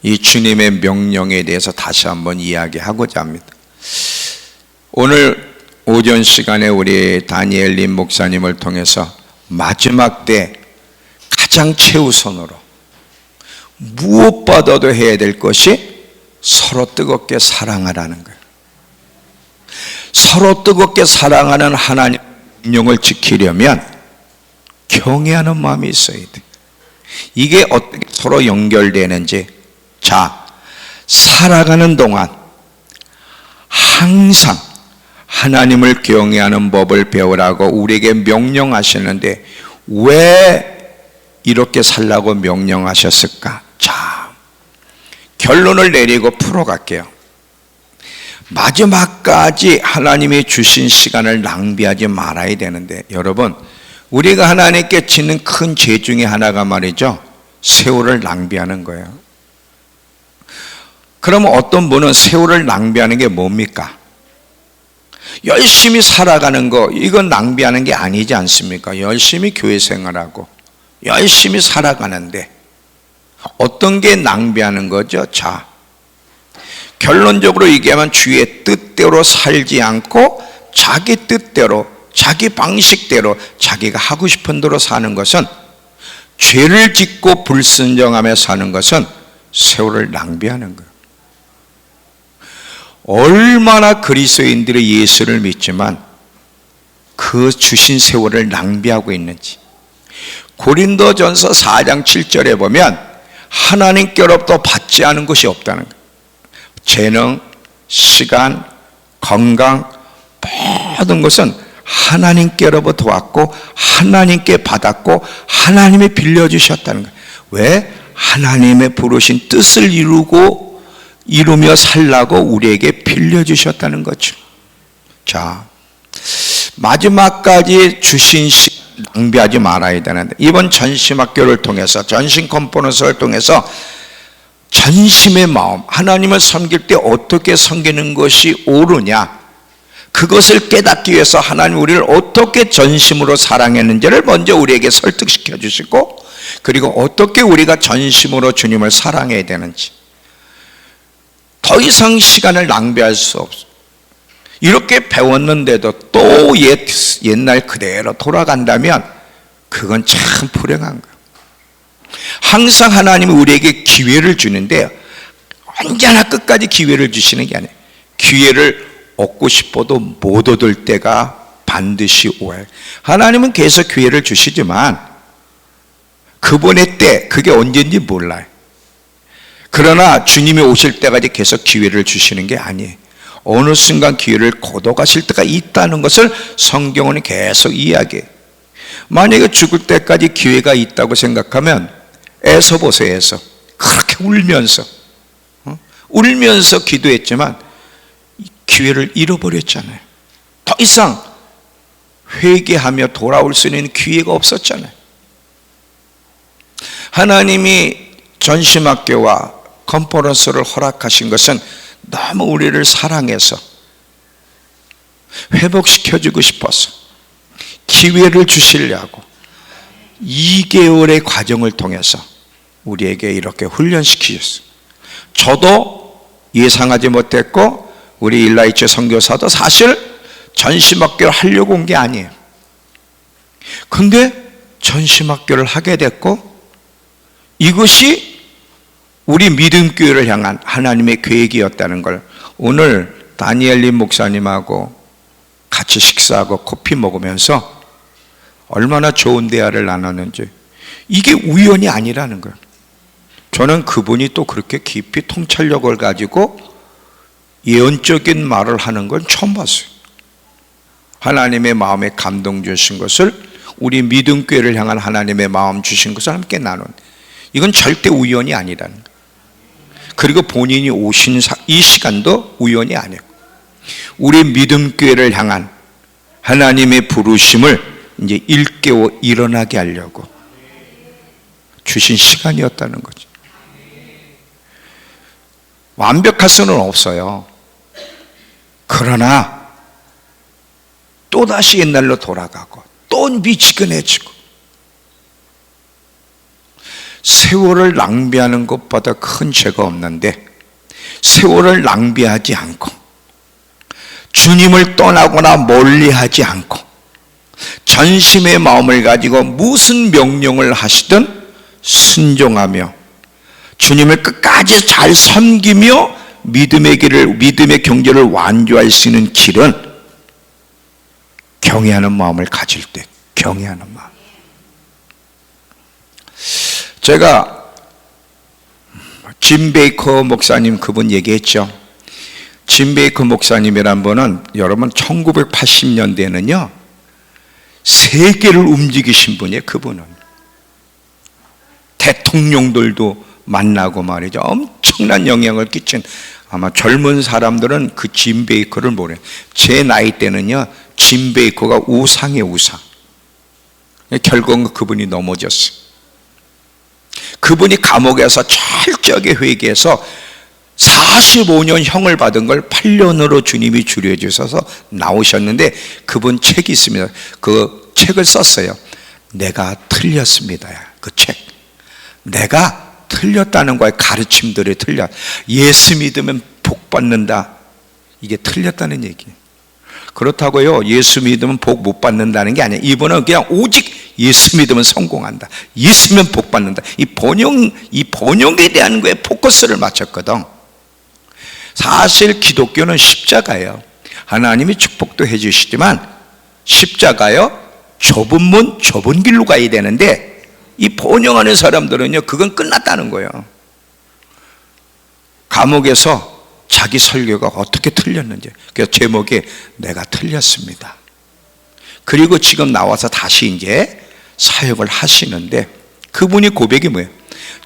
이 주님의 명령에 대해서 다시 한번 이야기하고자 합니다. 오늘 오전 시간에 우리 다니엘님 목사님을 통해서 마지막 때 가장 최우선으로 무엇보다도 해야 될 것이 서로 뜨겁게 사랑하라는 거예요. 서로 뜨겁게 사랑하는 하나님의 명령을 지키려면 경외하는 마음이 있어야 돼. 이게 어떻게 서로 연결되는지, 자, 살아가는 동안 항상 하나님을 경외하는 법을 배우라고 우리에게 명령하시는데 왜 이렇게 살라고 명령하셨을까? 자, 결론을 내리고 풀어갈게요. 마지막까지 하나님이 주신 시간을 낭비하지 말아야 되는데, 여러분, 우리가 하나님께 짓는 큰 죄 중에 하나가 말이죠, 세월을 낭비하는 거예요. 그러면 어떤 분은 세월을 낭비하는 게 뭡니까? 열심히 살아가는 거, 이건 낭비하는 게 아니지 않습니까? 열심히 교회 생활하고 열심히 살아가는데 어떤 게 낭비하는 거죠? 자, 결론적으로 얘기하면 주의 뜻대로 살지 않고 자기 뜻대로, 자기 방식대로, 자기가 하고 싶은 대로 사는 것은, 죄를 짓고 불순종하며 사는 것은 세월을 낭비하는 거예요. 얼마나 그리스도인들이 예수를 믿지만 그 주신 세월을 낭비하고 있는지. 고린도전서 4장 7절에 보면 하나님께로부터 받지 않은 것이 없다는 거예요. 재능, 시간, 건강, 모든 것은 하나님께로부터 왔고 하나님께 받았고 하나님이 빌려주셨다는 거예요. 왜? 하나님의 부르신 뜻을 이루며 살라고 우리에게 빌려주셨다는 거죠. 자, 마지막까지 주신 시간 낭비하지 말아야 되는데, 이번 전심학교를 통해서, 전심 컨퍼런스를 통해서 전심의 마음, 하나님을 섬길 때 어떻게 섬기는 것이 옳으냐, 그것을 깨닫기 위해서 하나님 우리를 어떻게 전심으로 사랑했는지를 먼저 우리에게 설득시켜 주시고, 그리고 어떻게 우리가 전심으로 주님을 사랑해야 되는지, 더 이상 시간을 낭비할 수 없어. 이렇게 배웠는데도 또 옛날 그대로 돌아간다면 그건 참 불행한 거예요. 항상 하나님은 우리에게 기회를 주는데 언제나 끝까지 기회를 주시는 게 아니에요. 기회를 얻고 싶어도 못 얻을 때가 반드시 오요. 하나님은 계속 기회를 주시지만 그분의 때, 그게 언제인지 몰라요. 그러나 주님이 오실 때까지 계속 기회를 주시는 게 아니에요. 어느 순간 기회를 거둬가실 때가 있다는 것을 성경은 계속 이야기해요. 만약에 죽을 때까지 기회가 있다고 생각하면 에서 보세요. 에서 그렇게 울면서 기도했지만 기회를 잃어버렸잖아요. 더 이상 회개하며 돌아올 수 있는 기회가 없었잖아요. 하나님이 전심학교와 컨퍼런스를 허락하신 것은 너무 우리를 사랑해서 회복시켜주고 싶어서 기회를 주시려고 2개월의 과정을 통해서 우리에게 이렇게 훈련시키셨어요. 저도 예상하지 못했고 우리 일라이처 선교사도 사실 전심학교를 하려고 온 게 아니에요. 근데 전심학교를 하게 됐고, 이것이 우리 믿음교회를 향한 하나님의 계획이었다는 걸 오늘 다니엘님 목사님하고 같이 식사하고 커피 먹으면서 얼마나 좋은 대화를 나눴는지, 이게 우연이 아니라는 거예요. 저는 그분이 또 그렇게 깊이 통찰력을 가지고 예언적인 말을 하는 건 처음 봤어요. 하나님의 마음에 감동 주신 것을, 우리 믿음교회를 향한 하나님의 마음 주신 것을 함께 나눈, 이건 절대 우연이 아니라는 거예요. 그리고 본인이 오신 이 시간도 우연이 아니고 우리 믿음교회를 향한 하나님의 부르심을 이제 일깨워 일어나게 하려고 주신 시간이었다는 거죠. 완벽할 수는 없어요. 그러나 또다시 옛날로 돌아가고 또 미지근해지고 세월을 낭비하는 것보다 큰 죄가 없는데 세월을 낭비하지 않고 주님을 떠나거나 멀리하지 않고 전심의 마음을 가지고 무슨 명령을 하시든 순종하며 주님을 끝까지 잘 섬기며 믿음의 경제를 완주할 수 있는 길은 경외하는 마음을 가질 때, 경외하는 마음. 제가 짐 베이커 목사님 그분 얘기했죠. 짐 베이커 목사님이란 분은 여러분 1980년대에는요 세계를 움직이신 분이에요. 그분은 대통령들도 만나고 말이죠. 엄청난 영향을 끼친, 아마 젊은 사람들은 그 짐 베이커를 모르요. 제 나이 때는요 짐 베이커가 우상의 우상. 결국은 그분이 넘어졌어요. 그분이 감옥에서 철저하게 회개해서 45년 형을 받은 걸 8년으로 주님이 줄여주셔서 나오셨는데 그분 책이 있습니다. 그 책을 썼어요. 내가 틀렸습니다. 그 책. 내가 틀렸다는 거에 가르침들이 틀려. 예수 믿으면 복 받는다. 이게 틀렸다는 얘기예요. 그렇다고요 예수 믿으면 복 못 받는다는 게 아니에요. 이분은 그냥 오직 예수 믿으면 성공한다. 예수 믿으면 복 받는다. 이 번영에 대한 거에 포커스를 맞췄거든. 사실 기독교는 십자가예요. 하나님이 축복도 해주시지만 십자가요 좁은 문 좁은 길로 가야 되는데 이 번영하는 사람들은요 그건 끝났다는 거예요. 감옥에서 자기 설교가 어떻게 틀렸는지, 그래서 제목이 내가 틀렸습니다. 그리고 지금 나와서 다시 이제 사역을 하시는데 그분이 고백이 뭐예요?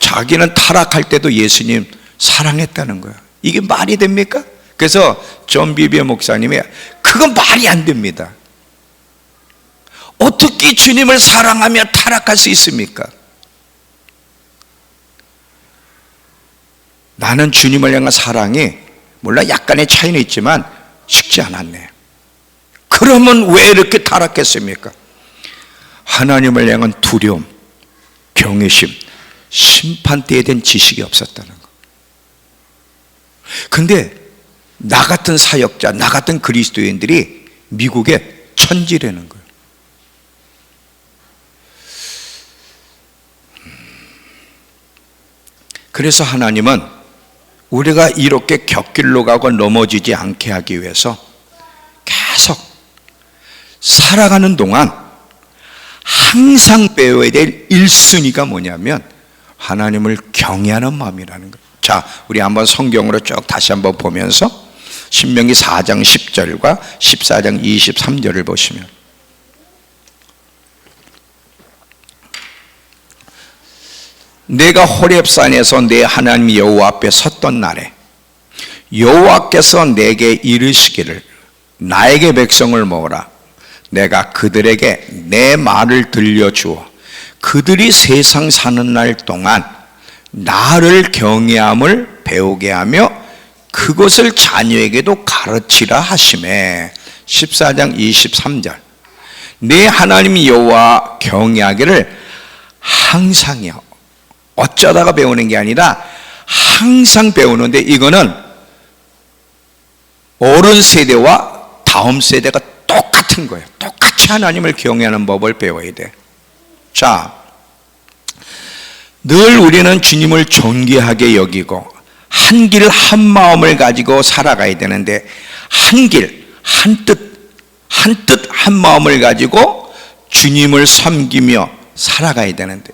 자기는 타락할 때도 예수님 사랑했다는 거예요. 이게 말이 됩니까? 그래서 존 비비어 목사님이 그건 말이 안 됩니다. 어떻게 주님을 사랑하며 타락할 수 있습니까? 나는 주님을 향한 사랑이 물론 약간의 차이는 있지만 쉽지 않았네. 그러면 왜 이렇게 타락했습니까? 하나님을 향한 두려움, 경외심, 심판대에 대한 지식이 없었다는 거. 근데 나 같은 사역자, 나 같은 그리스도인들이 미국에 천지라는 거예요. 그래서 하나님은 우리가 이렇게 곁길로 가고 넘어지지 않게 하기 위해서 계속 살아가는 동안 항상 배워야 될 1순위가 뭐냐면 하나님을 경외하는 마음이라는 거예요. 자, 우리 한번 성경으로 쭉 다시 한번 보면서 신명기 4장 10절과 14장 23절을 보시면 내가 호렙산에서 내 하나님 여호와 앞에 섰던 날에 여호와께서 내게 이르시기를 나에게 백성을 모으라. 내가 그들에게 내 말을 들려주어 그들이 세상 사는 날 동안 나를 경외함을 배우게 하며 그것을 자녀에게도 가르치라 하시매. 14장 23절 내 하나님 여호와 경외하기를 항상이요. 어쩌다가 배우는 게 아니라 항상 배우는데 이거는 어른 세대와 다음 세대가 똑같은 거예요. 똑같이 하나님을 경외하는 법을 배워야 돼. 자, 늘 우리는 주님을 존귀하게 여기고 한 길 한 마음을 가지고 살아가야 되는데 한 길, 한 뜻, 한 마음을 가지고 주님을 섬기며 살아가야 되는데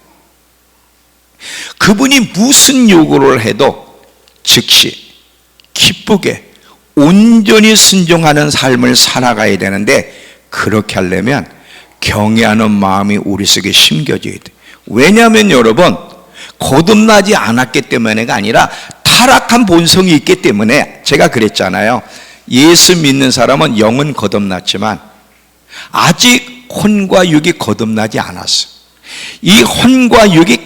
그분이 무슨 요구를 해도 즉시 기쁘게 온전히 순종하는 삶을 살아가야 되는데 그렇게 하려면 경외하는 마음이 우리 속에 심겨져야 돼. 왜냐하면 여러분 거듭나지 않았기 때문에가 아니라 타락한 본성이 있기 때문에 제가 그랬잖아요. 예수 믿는 사람은 영은 거듭났지만 아직 혼과 육이 거듭나지 않았어. 이 혼과 육이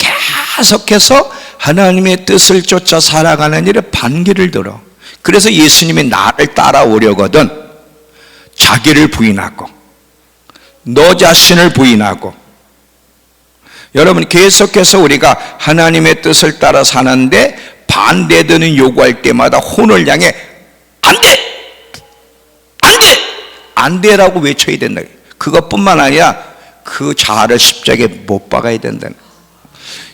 계속해서 하나님의 뜻을 쫓아 살아가는 일에 반기를 들어. 그래서 예수님이 나를 따라오려거든 자기를 부인하고 너 자신을 부인하고 여러분, 계속해서 우리가 하나님의 뜻을 따라 사는데 반대되는 요구할 때마다 혼을 향해 안 돼! 안 돼! 안 돼라고 외쳐야 된다. 그것뿐만 아니라 그 자아를 십자가에 못 박아야 된다.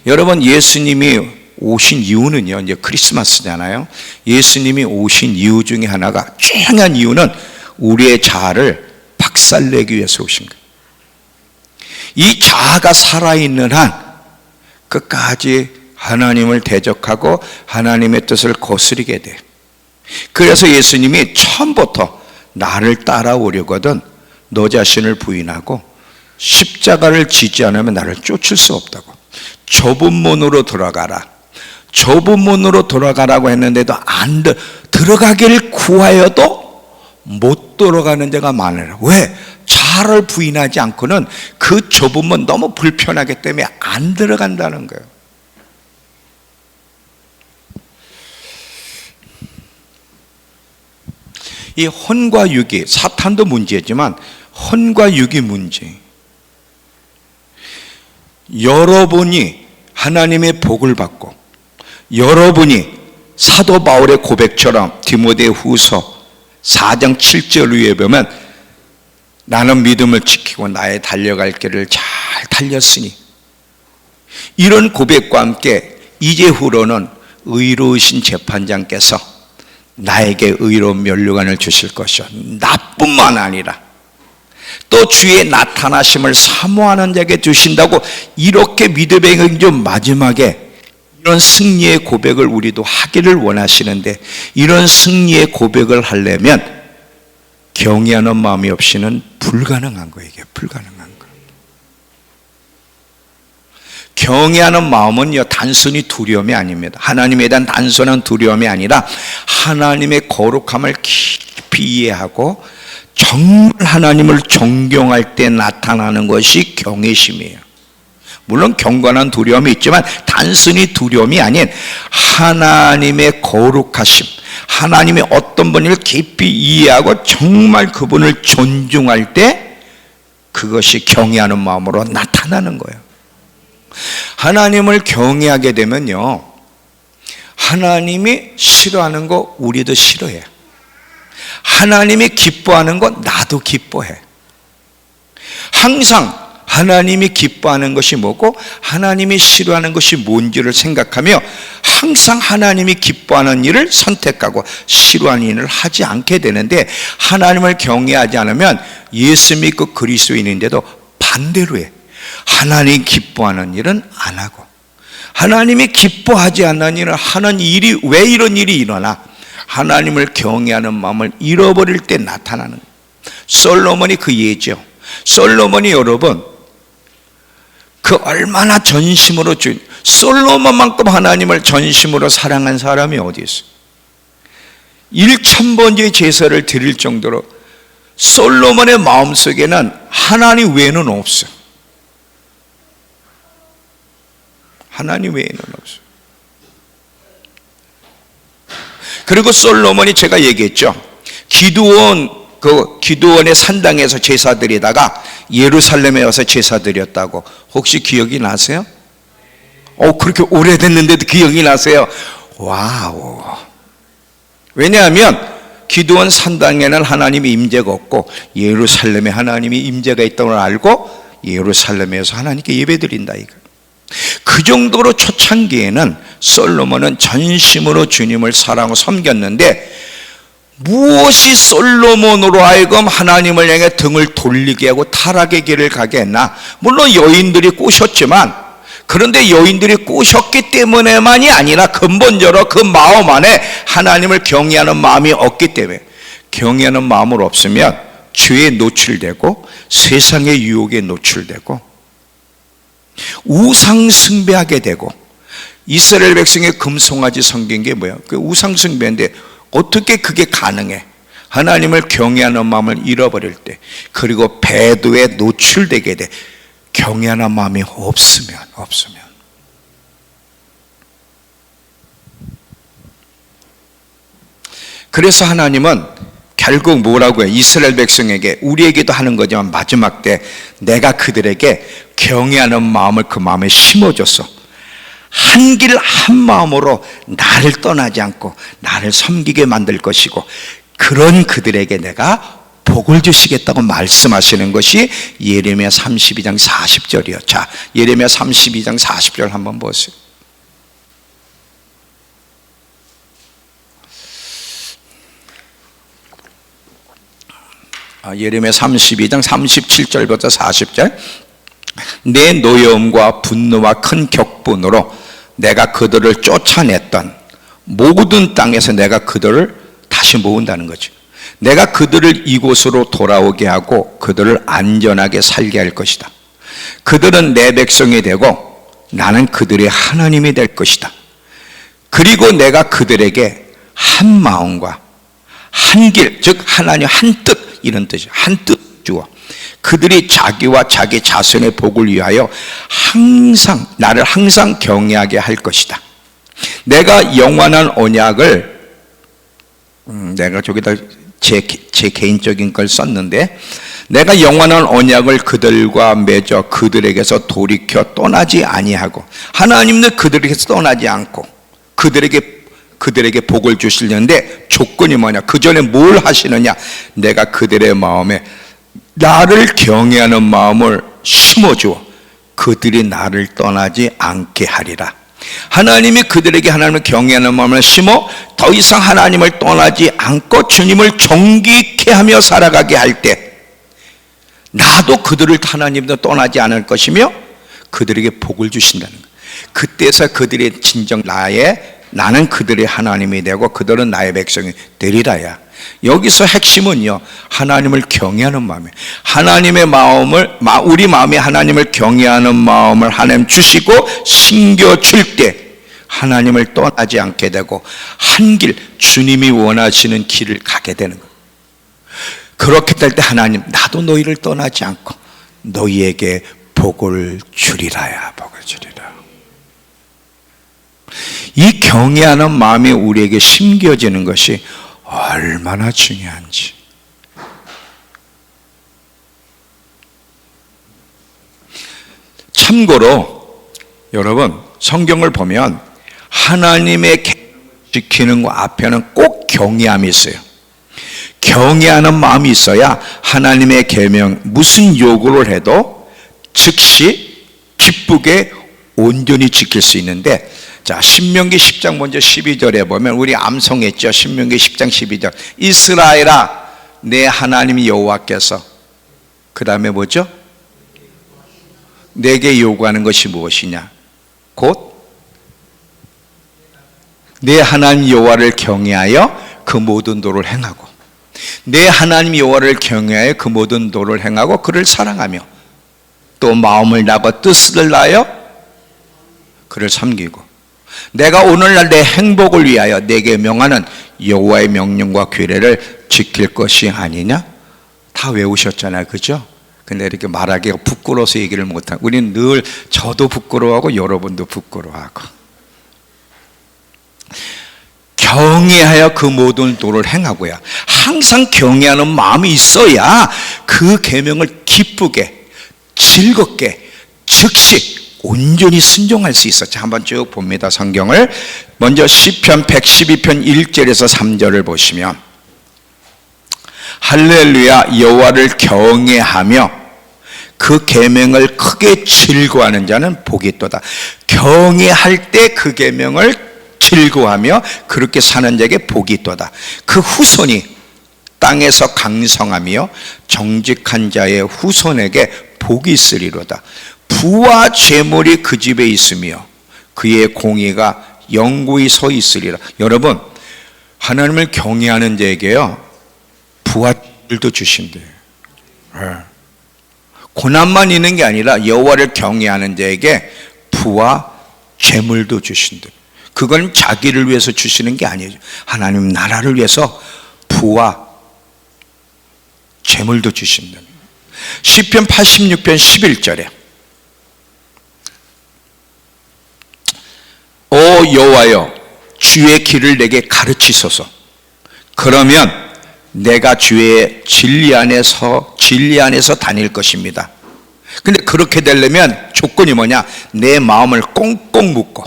여러분, 예수님이 오신 이유는요, 이제 크리스마스잖아요. 예수님이 오신 이유 중에 하나가, 중요한 이유는 우리의 자아를 박살내기 위해서 오신 거예요. 이 자아가 살아있는 한 끝까지 하나님을 대적하고 하나님의 뜻을 거스르게 돼. 그래서 예수님이 처음부터 나를 따라오려거든 너 자신을 부인하고 십자가를 지지 않으면 나를 쫓을 수 없다고. 좁은 문으로 들어가라. 좁은 문으로 들어가라고 했는데도 안 들어가기를 구하여도 못 들어가는 데가 많아요. 왜? 자아를 부인하지 않고는 그 좁은 문 너무 불편하기 때문에 안 들어간다는 거예요. 이 혼과 육이, 사탄도 문제지만 혼과 육이 문제. 여러분이 하나님의 복을 받고 여러분이 사도 바울의 고백처럼 디모데후서 4장 7절 위에 보면 나는 믿음을 지키고 나의 달려갈 길을 잘 달렸으니, 이런 고백과 함께 이제후로는 의로우신 재판장께서 나에게 의로운 면류관을 주실 것이요 나뿐만 아니라 또 주의 나타나심을 사모하는 자에게 주신다고, 이렇게 믿음의 경주 마지막에 이런 승리의 고백을 우리도 하기를 원하시는데, 이런 승리의 고백을 하려면 경외하는 마음이 없이는 불가능한 거예요. 이게 불가능한 거예요. 경외하는 마음은요, 단순히 두려움이 아닙니다. 하나님에 대한 단순한 두려움이 아니라 하나님의 거룩함을 깊이 이해하고 정말 하나님을 존경할 때 나타나는 것이 경외심이에요. 물론 경건한 두려움이 있지만 단순히 두려움이 아닌 하나님의 거룩하심, 하나님의 어떤 분을 깊이 이해하고 정말 그분을 존중할 때 그것이 경외하는 마음으로 나타나는 거예요. 하나님을 경외하게 되면요, 하나님이 싫어하는 거 우리도 싫어해요. 하나님이 기뻐하는 거 나도 기뻐해. 항상 하나님이 기뻐하는 것이 뭐고 하나님이 싫어하는 것이 뭔지를 생각하며 항상 하나님이 기뻐하는 일을 선택하고 싫어하는 일을 하지 않게 되는데, 하나님을 경외하지 않으면 예수 믿고 그리스도인인데도 반대로 해. 하나님 기뻐하는 일은 안 하고 하나님이 기뻐하지 않는 일을 하는 일이, 왜 이런 일이 일어나? 하나님을 경외하는 마음을 잃어버릴 때 나타나는 거예요. 솔로몬이 그 예죠. 솔로몬이 여러분 그 얼마나 전심으로 솔로몬만큼 하나님을 전심으로 사랑한 사람이 어디 있어요? 1000번째 제사를 드릴 정도로 솔로몬의 마음속에는 하나님 외에는 없어요. 하나님 외에는 없어요. 그리고 솔로몬이, 제가 얘기했죠, 기드온의 산당에서 제사 드리다가 예루살렘에 와서 제사 드렸다고. 혹시 기억이 나세요? 그렇게 오래됐는데도 기억이 나세요? 와우. 왜냐하면 기드온 산당에는 하나님의 임재가 없고 예루살렘에 하나님의 임재가 있다는 걸 알고 예루살렘에서 하나님께 예배드린다 이거. 그 정도로 초창기에는 솔로몬은 전심으로 주님을 사랑하고 섬겼는데, 무엇이 솔로몬으로 하여금 하나님을 향해 등을 돌리게 하고 타락의 길을 가게 했나? 물론 여인들이 꼬셨지만, 그런데 여인들이 꼬셨기 때문에만이 아니라 근본적으로 그 마음 안에 하나님을 경외하는 마음이 없기 때문에, 경외하는 마음을 없으면 죄에 노출되고 세상의 유혹에 노출되고 우상 숭배하게 되고, 이스라엘 백성의 금송아지 섬긴 게 뭐야? 그 우상 숭배인데 어떻게 그게 가능해? 하나님을 경외하는 마음을 잃어버릴 때, 그리고 배도에 노출되게 돼. 경외하는 마음이 없으면. 그래서 하나님은 결국 뭐라고 해요? 이스라엘 백성에게, 우리에게도 하는 거지만 마지막 때 내가 그들에게 경외하는 마음을 그 마음에 심어줬어. 한 길 한 마음으로 나를 떠나지 않고 나를 섬기게 만들 것이고, 그런 그들에게 내가 복을 주시겠다고 말씀하시는 것이 예레미야 32장 40절이요. 자, 예레미야 32장 40절 한번 보세요. 예레미야 32장 37절부터 40절. 내 노여움과 분노와 큰 격분으로 내가 그들을 쫓아냈던 모든 땅에서 내가 그들을 다시 모은다는 거죠. 내가 그들을 이곳으로 돌아오게 하고 그들을 안전하게 살게 할 것이다. 그들은 내 백성이 되고 나는 그들의 하나님이 될 것이다. 그리고 내가 그들에게 한 마음과 한 길, 즉 하나님 한 뜻, 이런 뜻이죠. 한 뜻 주어 그들이 자기와 자기 자손의 복을 위하여 항상 나를 항상 경외하게 할 것이다. 내가 영원한 언약을 내가 저기다 제 개인적인 걸 썼는데, 내가 영원한 언약을 그들과 맺어 그들에게서 돌이켜 떠나지 아니하고, 하나님도 그들에게서 떠나지 않고 그들에게 복을 주시려는데 조건이 뭐냐? 그 전에 뭘 하시느냐? 내가 그들의 마음에 나를 경외하는 마음을 심어주어 그들이 나를 떠나지 않게 하리라. 하나님이 그들에게 하나님을 경외하는 마음을 심어 더 이상 하나님을 떠나지 않고 주님을 정직케 하며 살아가게 할 때, 나도 그들을 하나님도 떠나지 않을 것이며 그들에게 복을 주신다는 거예요. 그때서 그들이 진정 나는 그들의 하나님이 되고 그들은 나의 백성이 되리라야. 여기서 핵심은요, 하나님을 경외하는 마음이에요. 하나님의 마음을, 우리 마음에 하나님을 경외하는 마음을 하나님 주시고 심겨줄 때 하나님을 떠나지 않게 되고 한 길, 주님이 원하시는 길을 가게 되는 거예요. 그렇게 될 때 하나님, 나도 너희를 떠나지 않고 너희에게 복을 주리라야. 복을 주리라. 이 경외하는 마음이 우리에게 심겨지는 것이 얼마나 중요한지. 참고로 여러분, 성경을 보면 하나님의 계명을 지키는 것 앞에는 꼭 경외함이 있어요. 경외하는 마음이 있어야 하나님의 계명, 무슨 요구를 해도 즉시 기쁘게 온전히 지킬 수 있는데, 자, 신명기 10장 먼저 12절에 보면, 우리 암송했죠. 신명기 10장 12절. 이스라엘아, 내 하나님 여호와께서, 그 다음에 뭐죠? 내게 요구하는 것이 무엇이냐? 곧 내 하나님 여호와를 경외하여 그 모든 도를 행하고, 내 하나님 여호와를 경외하여 그 모든 도를 행하고 그를 사랑하며 또 마음을 다하고 뜻을 다하여 그를 섬기고, 내가 오늘날 내 행복을 위하여 내게 명하는 여호와의 명령과 규례를 지킬 것이 아니냐? 다 외우셨잖아요, 그죠? 근데 이렇게 말하기가 부끄러워서 얘기를 못하고, 우리는 늘 저도 부끄러워하고 여러분도 부끄러워하고, 경외하여 그 모든 도를 행하고야, 항상 경외하는 마음이 있어야 그 계명을 기쁘게 즐겁게 즉시 온전히 순종할 수 있어. 자, 한번 쭉 봅니다. 성경을 먼저 시편 112편 1절에서 3절을 보시면, 할렐루야, 여호와를 경외하며 그 계명을 크게 즐거워하는 자는 복이 있도다. 경외할 때 그 계명을 즐거워하며 그렇게 사는 자에게 복이 있도다. 그 후손이 땅에서 강성하며 정직한 자의 후손에게 복이 있으리로다. 부와 재물이 그 집에 있으며 그의 공의가 영구히 서 있으리라. 여러분, 하나님을 경외하는 자에게요, 부와 재물도 주신대요. 고난만 있는 게 아니라 여호와를 경외하는 자에게 부와 재물도 주신대요. 그건 자기를 위해서 주시는 게 아니에요. 하나님 나라를 위해서 부와 재물도 주신다. 시편 86편 11절에 오 여호와여, 주의 길을 내게 가르치소서. 그러면 내가 주의 진리 안에서 다닐 것입니다. 근데 그렇게 되려면 조건이 뭐냐? 내 마음을 꽁꽁 묶고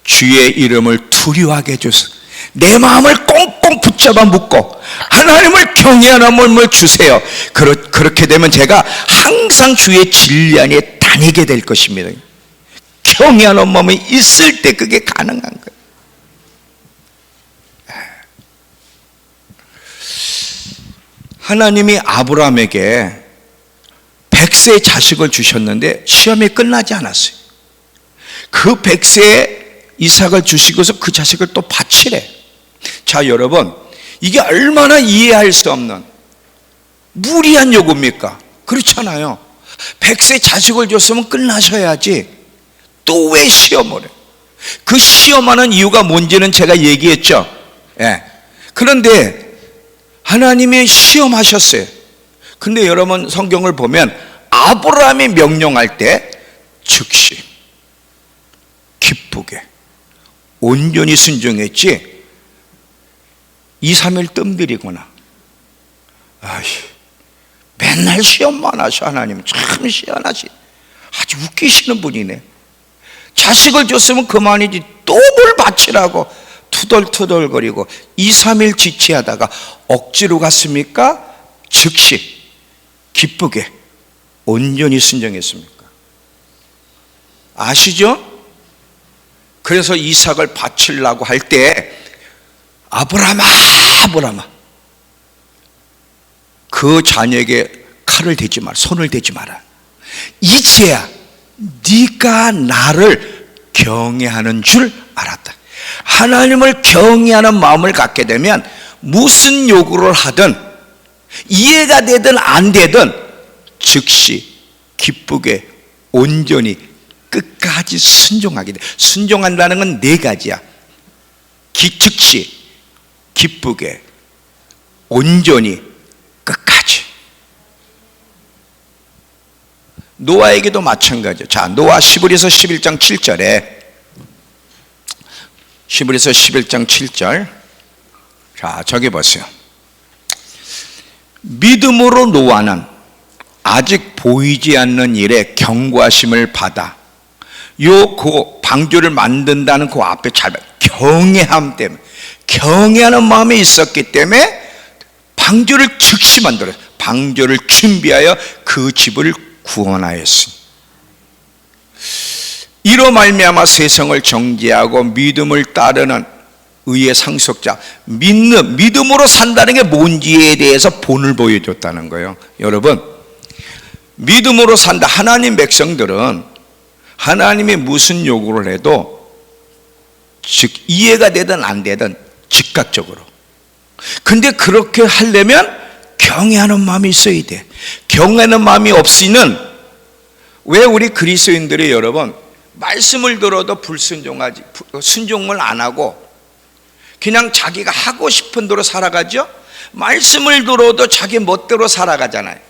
주의 이름을 두려워하게 해주세요. 내 마음을 꽁꽁 붙잡아 묶고 하나님을 경외하는 마음을 주세요. 그렇게 되면 제가 항상 주의 진리 안에 다니게 될 것입니다. 경외하는 마음이 있을 때 그게 가능한 거예요. 하나님이 아브라함에게 100세의 자식을 주셨는데 시험이 끝나지 않았어요. 그 100세의 이삭을 주시고서 그 자식을 또 바치래. 자, 여러분, 이게 얼마나 이해할 수 없는 무리한 요구입니까? 그렇잖아요. 100세 자식을 줬으면 끝나셔야지 또 왜 시험을 해? 그 시험하는 이유가 뭔지는 제가 얘기했죠. 예. 그런데 하나님이 시험하셨어요. 근데 여러분 성경을 보면 아브라함이 명령할 때 즉시 기쁘게 온전히 순종했지 2, 3일 뜸들이거나 맨날 시험만 하셔. 하나님 참 시원하시, 아주 웃기시는 분이네. 자식을 줬으면 그만이지 또 뭘 바치라고 투덜투덜거리고 2, 3일 지체하다가 억지로 갔습니까? 즉시 기쁘게 온전히 순종했습니까? 아시죠? 그래서 이삭을 바치려고 할 때 아브라함아 그 자녀에게 칼을 대지 마라, 손을 대지 마라. 이제야 네가 나를 경외하는 줄 알았다. 하나님을 경외하는 마음을 갖게 되면 무슨 요구를 하든 이해가 되든 안 되든 즉시 기쁘게 온전히 끝까지 순종하게 돼. 순종한다는 건 네 가지야. 즉시 기쁘게 온전히 끝까지. 노아에게도 마찬가지죠. 자, 노아 시브리서 11장 7절에 시브리서 11장 7절. 자, 저기 보세요. 믿음으로 노아는 아직 보이지 않는 일에 경고하심을 받아 그 방주를 만든다는 그 앞에 잘 경외함 때문에, 경외하는 마음이 있었기 때문에 방주를 즉시 만들어요. 방주를 준비하여 그 집을 구원하였습니다. 이로 말미암아 세상을 정죄하고 믿음을 따르는 의의 상속자, 믿음으로 산다는 게 뭔지에 대해서 본을 보여줬다는 거예요. 여러분, 믿음으로 산다. 하나님 백성들은 하나님이 무슨 요구를 해도 즉 이해가 되든 안 되든 즉각적으로. 근데 그렇게 하려면 경외하는 마음이 있어야 돼. 경외하는 마음이 없이는, 왜 우리 그리스도인들이 여러분 말씀을 들어도 불순종하지, 순종을 안 하고 그냥 자기가 하고 싶은 대로 살아가죠? 말씀을 들어도 자기 멋대로 살아가잖아요.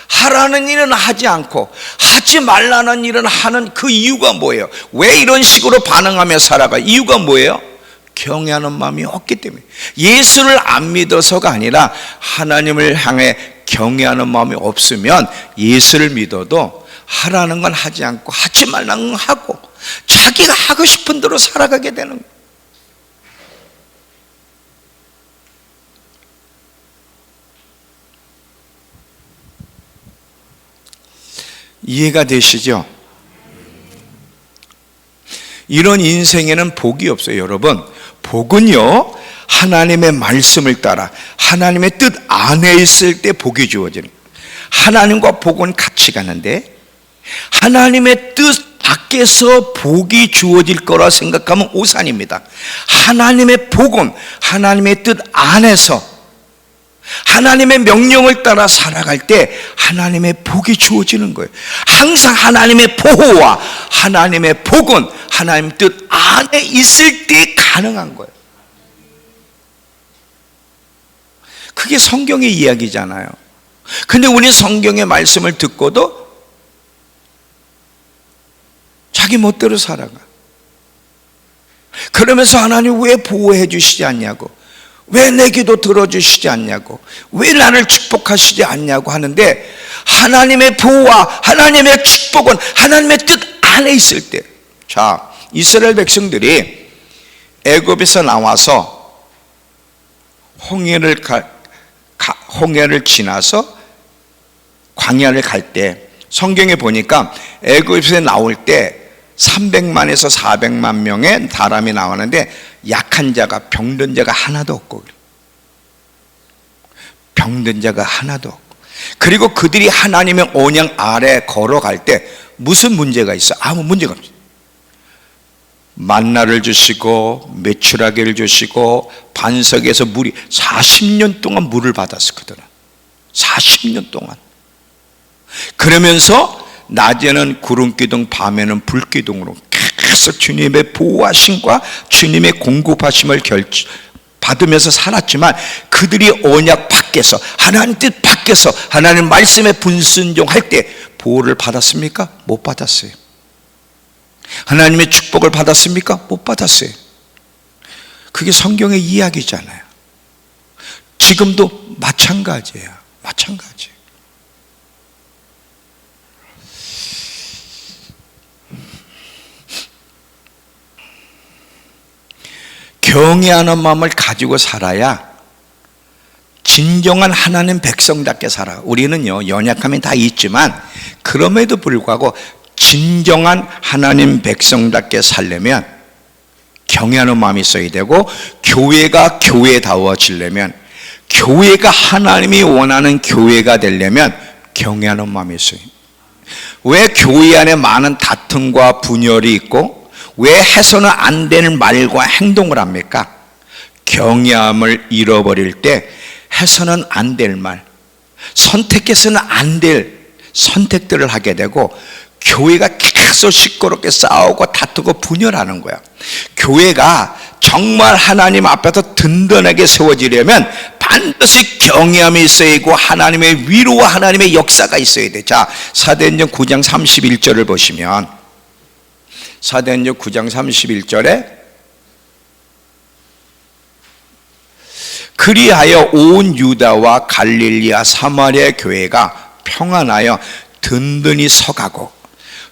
하라는 일은 하지 않고 하지 말라는 일은 하는 그 이유가 뭐예요? 왜 이런 식으로 반응하며 살아가? 이유가 뭐예요? 경외하는 마음이 없기 때문에. 예수를 안 믿어서가 아니라 하나님을 향해 경외하는 마음이 없으면 예수를 믿어도 하라는 건 하지 않고 하지 말라는 건 하고 자기가 하고 싶은 대로 살아가게 되는 거예요. 이해가 되시죠? 이런 인생에는 복이 없어요. 여러분, 복은요 하나님의 말씀을 따라 하나님의 뜻 안에 있을 때 복이 주어지는 거예요. 하나님과 복은 같이 가는데 하나님의 뜻 밖에서 복이 주어질 거라 생각하면 오산입니다. 하나님의 복은 하나님의 뜻 안에서 하나님의 명령을 따라 살아갈 때 하나님의 복이 주어지는 거예요. 항상 하나님의 보호와 하나님의 복은 하나님 뜻 안에 있을 때 가능한 거예요. 그게 성경의 이야기잖아요. 근데 우리 성경의 말씀을 듣고도 자기 멋대로 살아가. 그러면서 하나님 왜 보호해 주시지 않냐고. 왜 내 기도 들어주시지 않냐고, 왜 나를 축복하시지 않냐고 하는데, 하나님의 보호와 하나님의 축복은 하나님의 뜻 안에 있을 때, 자, 이스라엘 백성들이 애굽에서 나와서 홍해를 지나서 광야를 갈 때 성경에 보니까 애굽에서 나올 때 300만에서 400만 명의 사람이 나오는데 약한 자가, 병든 자가 하나도 없고, 병든 자가 하나도 없고, 그리고 그들이 하나님의 언약 아래 걸어갈 때 무슨 문제가 있어? 아무 문제가 없어요. 만나를 주시고 메추라기를 주시고 반석에서 물이 40년 동안 물을 받았어. 그들은 40년 동안. 그러면서 낮에는 구름기둥, 밤에는 불기둥으로 계속 주님의 보호하심과 주님의 공급하심을 받으면서 살았지만, 그들이 언약 밖에서, 하나님 뜻 밖에서 하나님 말씀에 불순종할 때 보호를 받았습니까? 못 받았어요. 하나님의 축복을 받았습니까? 못 받았어요. 그게 성경의 이야기잖아요. 지금도 마찬가지예요. 마찬가지. 경외하는 마음을 가지고 살아야 진정한 하나님 백성답게 살아. 우리는요, 연약함이 다 있지만 그럼에도 불구하고 진정한 하나님 백성답게 살려면 경외하는 마음이 있어야 되고, 교회가 교회다워지려면, 교회가 하나님이 원하는 교회가 되려면 경외하는 마음이 있어요. 왜 교회 안에 많은 다툼과 분열이 있고 왜 해서는 안 되는 말과 행동을 합니까? 경외함을 잃어버릴 때 해서는 안 될 말, 선택해서는 안 될 선택들을 하게 되고, 교회가 계속 시끄럽게 싸우고 다투고 분열하는 거야. 교회가 정말 하나님 앞에서 든든하게 세워지려면 반드시 경외함이 있어야 되고 하나님의 위로와 하나님의 역사가 있어야 돼. 자, 사도행전 9장 31절을 보시면, 사도행전 9장 31절에 그리하여 온 유다와 갈릴리아 사마리아 교회가 평안하여 든든히 서가고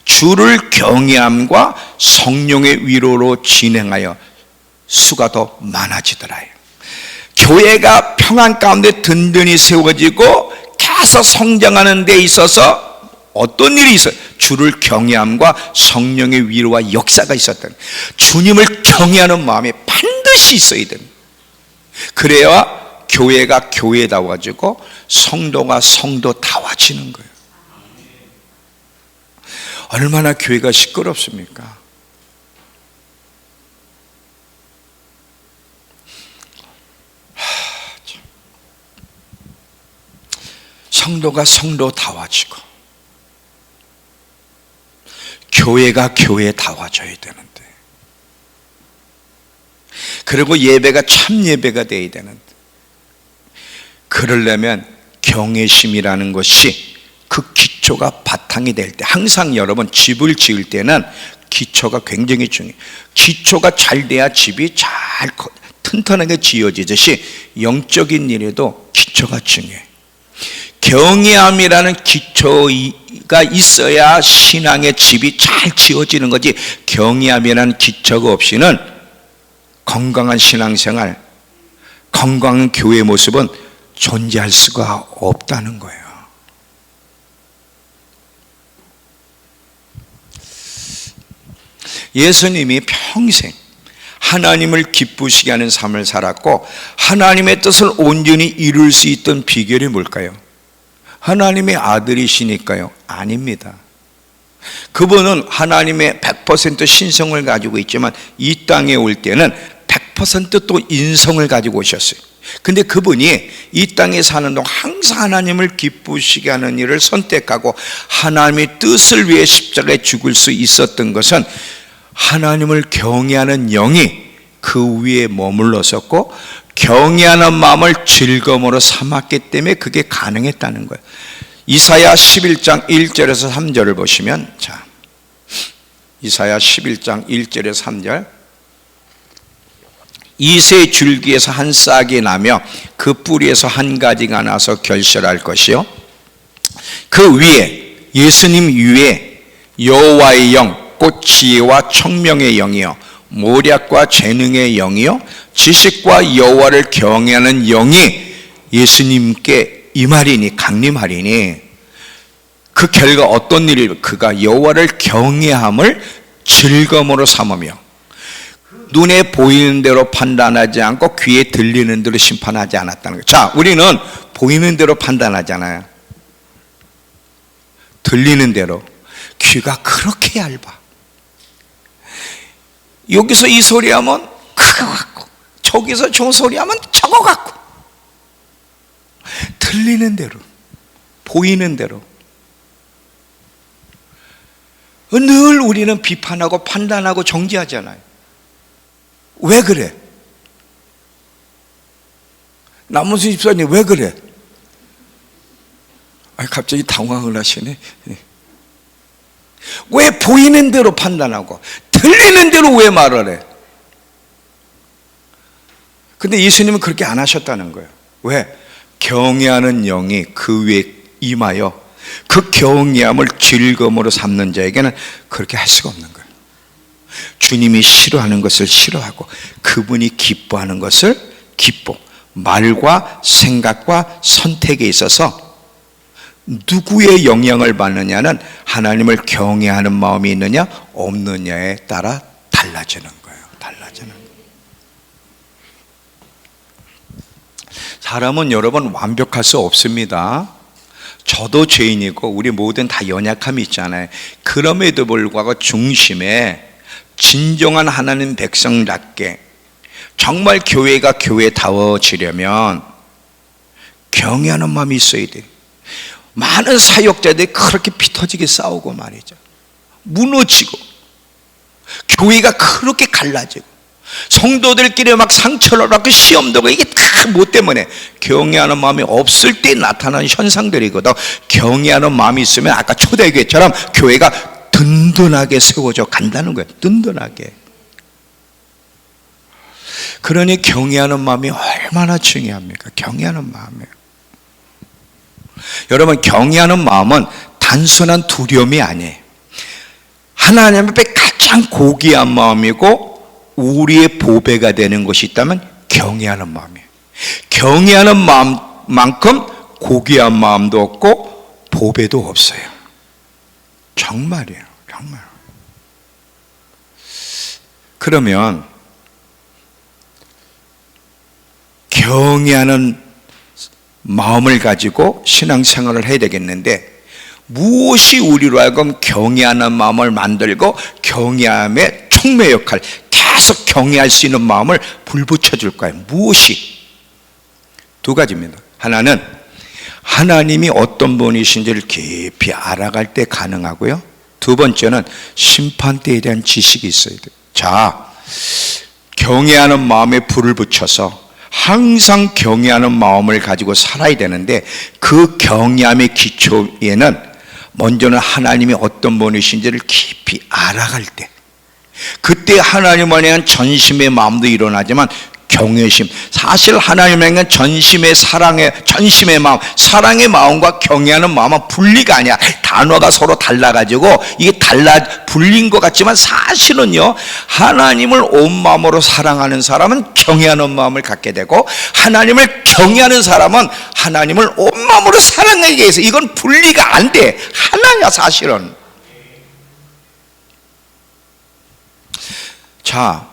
주를 경외함과 성령의 위로로 진행하여 수가 더 많아지더라. 교회가 평안 가운데 든든히 세워지고 계속 성장하는 데 있어서 어떤 일이 있어요? 주를 경외함과 성령의 위로와 역사가 있었다. 주님을 경외하는 마음이 반드시 있어야 됩니다. 그래야 교회가 교회다워지고 성도가 성도다워지는 거예요. 얼마나 교회가 시끄럽습니까? 성도가 성도다워지고 교회가 교회다워져야 되는데, 그리고 예배가 참 예배가 되어야 되는데, 그러려면 경외심이라는 것이 그 기초가 바탕이 될 때, 항상 여러분 집을 지을 때는 기초가 굉장히 중요해요. 기초가 잘 돼야 집이 잘 튼튼하게 지어지듯이 영적인 일에도 기초가 중요해요. 경외함이라는 기초가 있어야 신앙의 집이 잘 지어지는 거지, 경외함이라는 기초가 없이는 건강한 신앙생활, 건강한 교회 모습은 존재할 수가 없다는 거예요. 예수님이 평생 하나님을 기쁘시게 하는 삶을 살았고, 하나님의 뜻을 온전히 이룰 수 있던 비결이 뭘까요? 하나님의 아들이시니까요? 아닙니다. 그분은 하나님의 100% 신성을 가지고 있지만 이 땅에 올 때는 100% 또 인성을 가지고 오셨어요. 근데 그분이 이 땅에 사는 동안 항상 하나님을 기쁘시게 하는 일을 선택하고 하나님의 뜻을 위해 십자가에 죽을 수 있었던 것은 하나님을 경외하는 영이 그 위에 머물렀었고, 경외하는 마음을 즐거움으로 삼았기 때문에 그게 가능했다는 거예요. 이사야 11장 1절에서 3절을 보시면, 자, 이사야 11장 1절에서 3절, 이새 줄기에서 한 싹이 나며 그 뿌리에서 한 가지가 나서 결실할 것이요 그 위에 예수님 위에 여호와의 영 곧 지혜와 청명의 영이요 모략과 재능의 영이요 지식과 여호와를 경외하는 영이 예수님께 임하리니 강림하리니 그 결과 어떤 일이 그가 여호와를 경외함을 즐거움으로 삼으며 눈에 보이는 대로 판단하지 않고 귀에 들리는 대로 심판하지 않았다는 거예요. 자, 우리는 보이는 대로 판단하잖아요. 들리는 대로. 귀가 그렇게 얇아. 여기서 이 소리 하면 그거 같고 저기서 저 소리 하면 저거 같고 들리는 대로 보이는 대로 늘 우리는 비판하고 판단하고 정죄하잖아요. 왜 그래? 남문수 집사님 왜 그래? 갑자기 당황을 하시네. 왜 보이는 대로 판단하고 들리는 대로 왜 말을 해? 근데 예수님은 그렇게 안 하셨다는 거예요. 왜? 경외하는 영이 그 위에 임하여 그 경외함을 즐거움으로 삼는 자에게는 그렇게 할 수가 없는 거예요. 주님이 싫어하는 것을 싫어하고 그분이 기뻐하는 것을 기뻐. 말과 생각과 선택에 있어서 누구의 영향을 받느냐는 하나님을 경외하는 마음이 있느냐 없느냐에 따라 달라지는 거예요. 달라지는 거예요. 사람은 여러분 완벽할 수 없습니다. 저도 죄인이고 우리 모든 다 연약함이 있잖아요. 그럼에도 불구하고 중심에 진정한 하나님 백성답게 정말 교회가 교회다워지려면 경외하는 마음이 있어야 돼요. 많은 사역자들이 그렇게 피 터지게 싸우고 말이죠. 무너지고 교회가 그렇게 갈라지고 성도들끼리 막 상처를 받고 시험도 하고 이게 다 뭐 때문에 경외하는 마음이 없을 때 나타나는 현상들이거든. 경외하는 마음이 있으면 아까 초대교회처럼 교회가 든든하게 세워져 간다는 거예요. 든든하게. 그러니 경외하는 마음이 얼마나 중요합니까? 경외하는 마음이에요. 여러분 경외하는 마음은 단순한 두려움이 아니에요. 하나님 앞에 가장 고귀한 마음이고 우리의 보배가 되는 것이 있다면 경외하는 마음이에요. 경외하는 마음만큼 고귀한 마음도 없고 보배도 없어요. 정말이에요. 정말. 그러면 경외하는 마음을 가지고 신앙생활을 해야 되겠는데 무엇이 우리로 하여금 경외하는 마음을 만들고 경외함의 촉매 역할, 계속 경외할 수 있는 마음을 불붙여 줄까요? 무엇이? 두 가지입니다. 하나는 하나님이 어떤 분이신지를 깊이 알아갈 때 가능하고요. 두 번째는 심판대에 대한 지식이 있어야 돼요. 자, 경외하는 마음에 불을 붙여서 항상 경외하는 마음을 가지고 살아야 되는데 그 경외함의 기초에는 먼저는 하나님이 어떤 분이신지를 깊이 알아갈 때 그때 하나님에 대한 전심의 마음도 일어나지만 경외심, 사실 하나님에 대한 전심의 사랑의 전심의 마음, 사랑의 마음과 경외하는 마음은 분리가 아니야. 단어가 서로 달라가지고 이게 분리인 것 같지만 사실은요, 하나님을 온 마음으로 사랑하는 사람은 경외하는 마음을 갖게 되고 하나님을 경외하는 사람은 하나님을 온 마음으로 사랑하기 위해서, 이건 분리가 안 돼. 하나야 사실은. 자,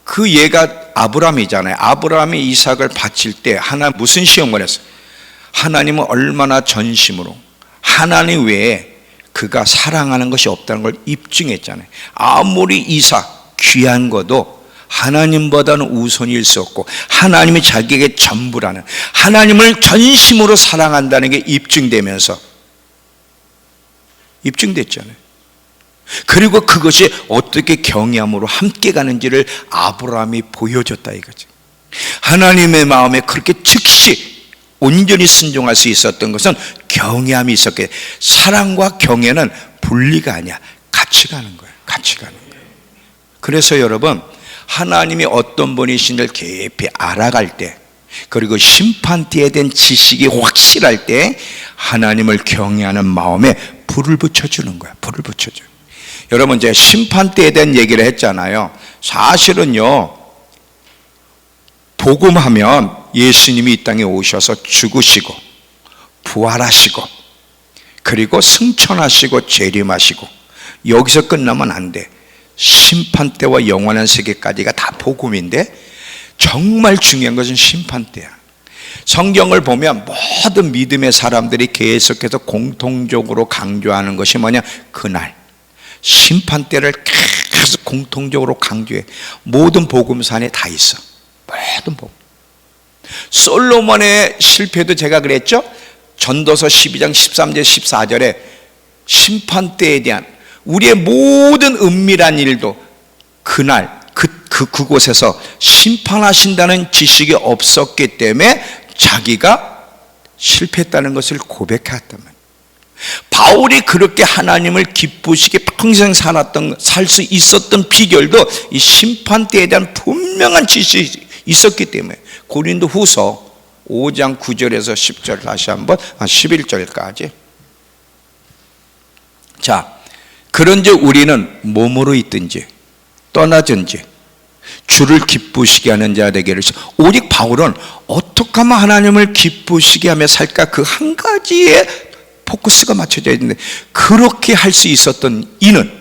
그 얘가 아브라함이잖아요. 아브라함이 이삭을 바칠 때 하나 무슨 시험을 했어요? 하나님은 얼마나 전심으로 하나님 외에 그가 사랑하는 것이 없다는 걸 입증했잖아요. 아무리 이삭 귀한 것도 하나님보다는 우선일 수 없고 하나님이 자기에게 전부라는, 하나님을 전심으로 사랑한다는 게 입증되면서 입증됐잖아요. 그리고 그것이 어떻게 경외함으로 함께 가는지를 아브라함이 보여줬다 이거죠. 하나님의 마음에 그렇게 즉시 온전히 순종할 수 있었던 것은 경외함이 있었기에, 사랑과 경외는 분리가 아니야. 같이 가는 거예요. 같이 가는 거예요. 그래서 여러분, 하나님이 어떤 분이신지를 깊이 알아갈 때, 그리고 심판대에 대한 지식이 확실할 때 하나님을 경외하는 마음에 불을 붙여주는 거야. 불을 붙여줘요. 여러분, 이제 심판대에 대한 얘기를 했잖아요. 사실은요, 복음하면 예수님이 이 땅에 오셔서 죽으시고 부활하시고 그리고 승천하시고 재림하시고, 여기서 끝나면 안 돼. 심판대와 영원한 세계까지가 다 복음인데, 정말 중요한 것은 심판대야. 성경을 보면 모든 믿음의 사람들이 계속해서 공통적으로 강조하는 것이 뭐냐? 그날 심판대를 계속 공통적으로 강조해. 모든 복음서 안에 다 있어. 모든 복음. 솔로몬의 실패도 제가 그랬죠? 전도서 12장 13절 14절에 심판대에 대한 우리의 모든 은밀한 일도 그날 그곳에서 심판하신다는 지식이 없었기 때문에 자기가 실패했다는 것을 고백했단 말이에요. 바울이 그렇게 하나님을 기쁘시게 평생 살 수 있었던 비결도 이 심판대에 대한 분명한 지식이 있었기 때문에. 고린도 후서 5장 9절에서 10절 다시 한번 11절까지. 자, 그런즉 우리는 몸으로 있든지 떠나든지 주를 기쁘시게 하는 자 되기를. 오직 바울은 어떻게 하면 하나님을 기쁘시게 하며 살까, 그 한 가지에 포커스가 맞춰져 있는데, 그렇게 할 수 있었던 이는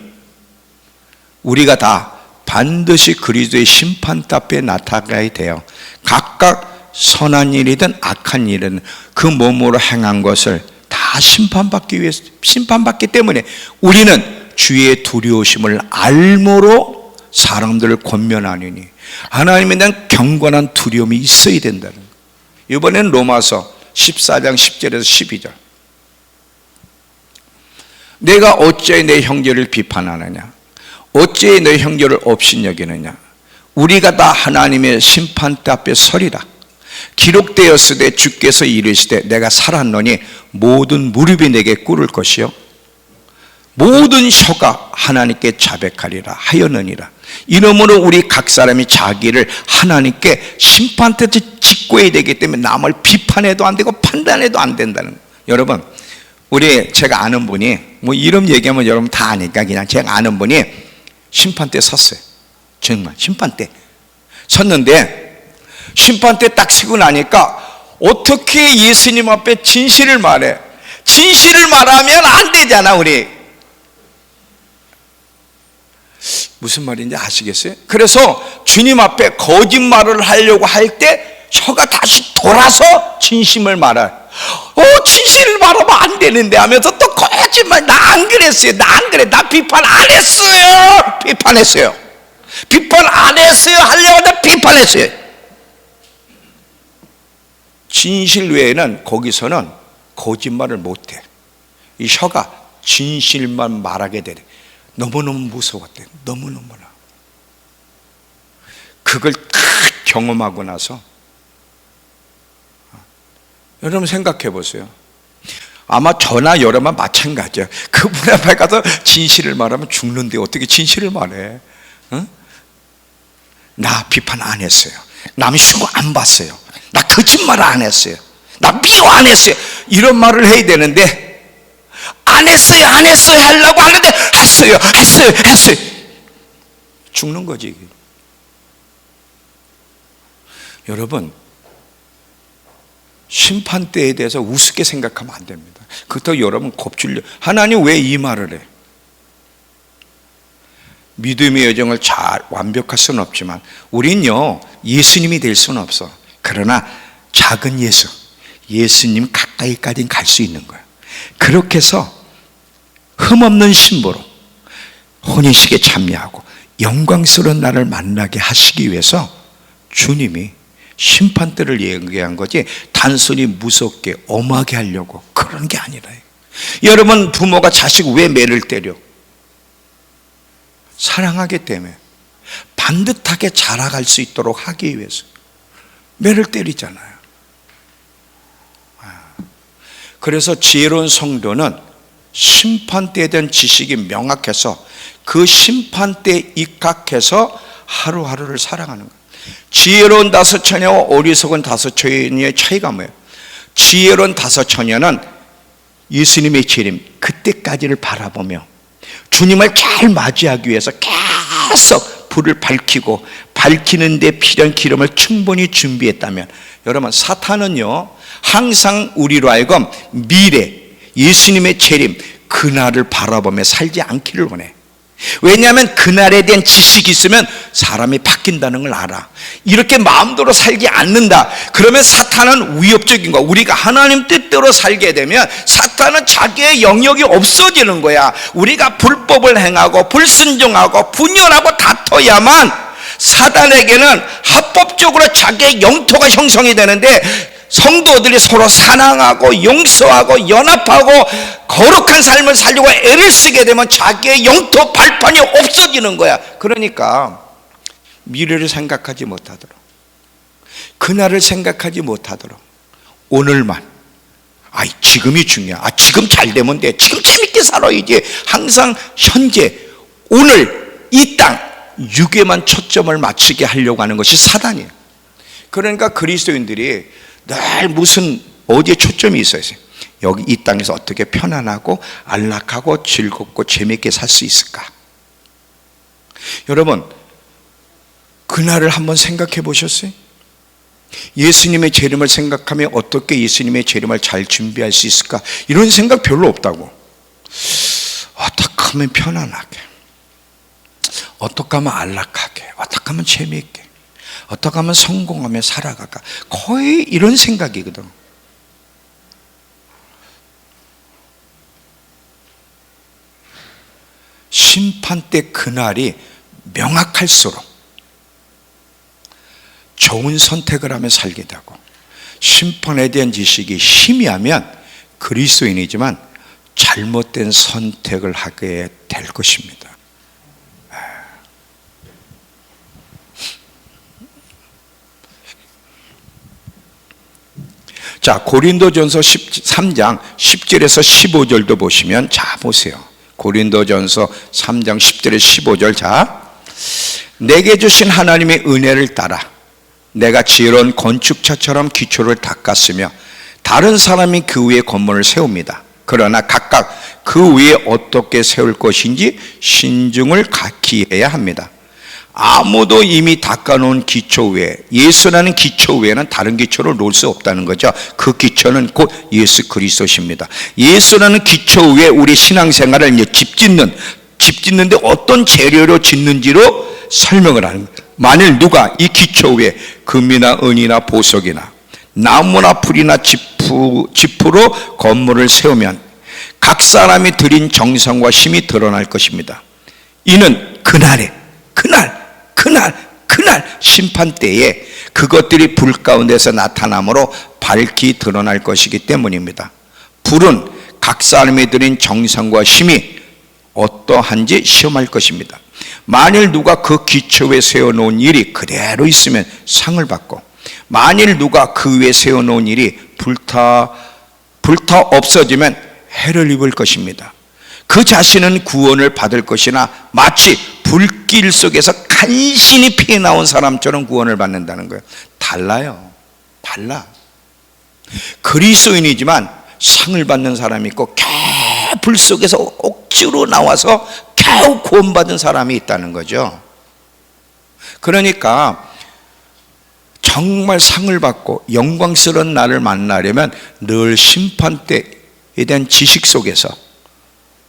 우리가 다 반드시 그리스도의 심판대 앞에 나타나야 돼요. 각각 선한 일이든 악한 일이든 그 몸으로 행한 것을 다 심판받기 위해서, 심판받기 때문에 우리는 주의 두려우심을 알므로 사람들을 권면하느니 하나님에 대한 경건한 두려움이 있어야 된다는 거예요. 이번에는 로마서 14장 10절에서 12절. 내가 어찌 내 형제를 비판하느냐? 어찌 내 형제를 업신여기느냐? 우리가 다 하나님의 심판대 앞에 서리라. 기록되었으되 주께서 이르시되 내가 살았노니 모든 무릎이 내게 꿇을 것이요 모든 혀가 하나님께 자백하리라 하였느니라. 이러므로 우리 각 사람이 자기를 하나님께 심판대에서 짓고야 되기 때문에 남을 비판해도 안 되고 판단해도 안 된다는 거예요. 여러분, 제가 아는 분이, 뭐 이름 얘기하면 여러분 다 아니까 그냥 제가 아는 분이 심판대 섰어요. 정말 심판대 섰는데, 심판대 딱 서고 나니까 어떻게 예수님 앞에 진실을 말해? 진실을 말하면 안 되잖아. 우리 무슨 말인지 아시겠어요? 그래서 주님 앞에 거짓말을 하려고 할 때 혀가 다시 돌아서 진심을 말할. 진실을 말하면 안 되는데 하면서 또 거짓말. 나 안 그랬어요. 나 안 그래. 나 비판 안 했어요. 비판했어요. 비판 안 했어요. 하려고 하다 비판했어요. 진실 외에는 거기서는 거짓말을 못해. 이 혀가 진실만 말하게 되네. 너무너무 무서웠대. 너무너무나. 그걸 딱 경험하고 나서 여러분 생각해 보세요. 아마 저나 여러분 마찬가지야. 그분 앞에 가서 진실을 말하면 죽는데 어떻게 진실을 말해? 응? 나 비판 안 했어요. 남 수고 안 봤어요. 나 거짓말 안 했어요. 나 미워 안 했어요. 이런 말을 해야 되는데 안 했어요 하려고 하는데 했어요. 죽는 거지. 여러분, 심판대에 대해서 우습게 생각하면 안 됩니다. 그렇다고 여러분 겁줄려. 하나님 왜 이 말을 해? 믿음의 여정을 잘 완벽할 수는 없지만 우린요 예수님이 될 수는 없어. 그러나 작은 예수님 가까이까지는 갈 수 있는 거야. 그렇게 해서 흠없는 신부로 혼인식에 참여하고 영광스러운 나를 만나게 하시기 위해서 주님이 심판대를 얘기한 거지, 단순히 무섭게 엄하게 하려고 그런 게 아니라. 여러분, 부모가 자식 왜 매를 때려? 사랑하기 때문에, 반듯하게 자라갈 수 있도록 하기 위해서 매를 때리잖아요. 그래서 지혜로운 성도는 심판대에 대한 지식이 명확해서 그 심판대에 입각해서 하루하루를 살아가는 거예요. 지혜로운 다섯 처녀와 어리석은 다섯 처녀의 차이가 뭐예요? 지혜로운 다섯 처녀는 예수님의 재림 그때까지를 바라보며 주님을 잘 맞이하기 위해서 계속 불을 밝히고 밝히는데 필요한 기름을 충분히 준비했다면, 여러분 사탄은요 항상 우리로 하여금 미래 예수님의 재림 그날을 바라보며 살지 않기를 원해. 왜냐하면 그날에 대한 지식이 있으면 사람이 바뀐다는 걸 알아. 이렇게 마음대로 살지 않는다 그러면 사탄은 위협적인 거야. 우리가 하나님 뜻대로 살게 되면 사탄은 자기의 영역이 없어지는 거야. 우리가 불법을 행하고 불순종하고 분열하고 다퉈야만 사탄에게는 합법적으로 자기의 영토가 형성이 되는데, 성도들이 서로 사랑하고 용서하고 연합하고 거룩한 삶을 살려고 애를 쓰게 되면 자기의 영토 발판이 없어지는 거야. 그러니까 미래를 생각하지 못하도록, 그날을 생각하지 못하도록 오늘만, 지금이 중요해. 지금 잘 되면 돼. 지금 재밌게 살아야지. 항상 현재 오늘 이 땅 육에만 초점을 맞추게 하려고 하는 것이 사단이에요. 그러니까 그리스도인들이 늘 무슨 어디에 초점이 있어야 돼요. 여기 이 땅에서 어떻게 편안하고 안락하고 즐겁고 재미있게 살 수 있을까? 여러분 그날을 한번 생각해 보셨어요? 예수님의 재림을 생각하며 어떻게 예수님의 재림을 잘 준비할 수 있을까? 이런 생각 별로 없다고. 어떻게 하면 편안하게, 어떻게 하면 안락하게, 어떻게 하면 재미있게, 어떻게 하면 성공하며 살아갈까? 거의 이런 생각이거든. 심판 때 그날이 명확할수록 좋은 선택을 하며 살게 되고, 심판에 대한 지식이 희미하면 그리스도인이지만 잘못된 선택을 하게 될 것입니다. 자, 고린도전서 3장 10절에서 15절도 보시면, 자 보세요. 고린도전서 3장 10절에서 15절. 자, 내게 주신 하나님의 은혜를 따라 내가 지혜로운 건축자처럼 기초를 닦았으며 다른 사람이 그 위에 건물을 세웁니다. 그러나 각각 그 위에 어떻게 세울 것인지 신중을 갖기 해야 합니다. 아무도 이미 닦아놓은 기초 위에, 예수라는 기초 위에는 다른 기초를 놓을 수 없다는 거죠. 그 기초는 곧 예수 그리스도십니다. 예수라는 기초 위에 우리 신앙생활을 이제 집 짓는데 어떤 재료로 짓는지로 설명을 하는 거예요. 만일 누가 이 기초 위에 금이나 은이나 보석이나 나무나 풀이나 지푸로 건물을 세우면 각 사람이 들인 정성과 힘이 드러날 것입니다. 이는 그날 심판 때에 그것들이 불 가운데서 나타남으로 밝히 드러날 것이기 때문입니다. 불은 각 사람이 들인 정성과 힘이 어떠한지 시험할 것입니다. 만일 누가 그 기초에 세워놓은 일이 그대로 있으면 상을 받고, 만일 누가 그 위에 세워놓은 일이 불타 없어지면 해를 입을 것입니다. 그 자신은 구원을 받을 것이나 마치 불길 속에서 간신히 피해 나온 사람처럼 구원을 받는다는 거예요. 달라요. 달라. 그리스도인이지만 상을 받는 사람이 있고 겨우 불 속에서 억지로 나와서 겨우 구원받은 사람이 있다는 거죠. 그러니까 정말 상을 받고 영광스러운 날을 만나려면 늘 심판 때에 대한 지식 속에서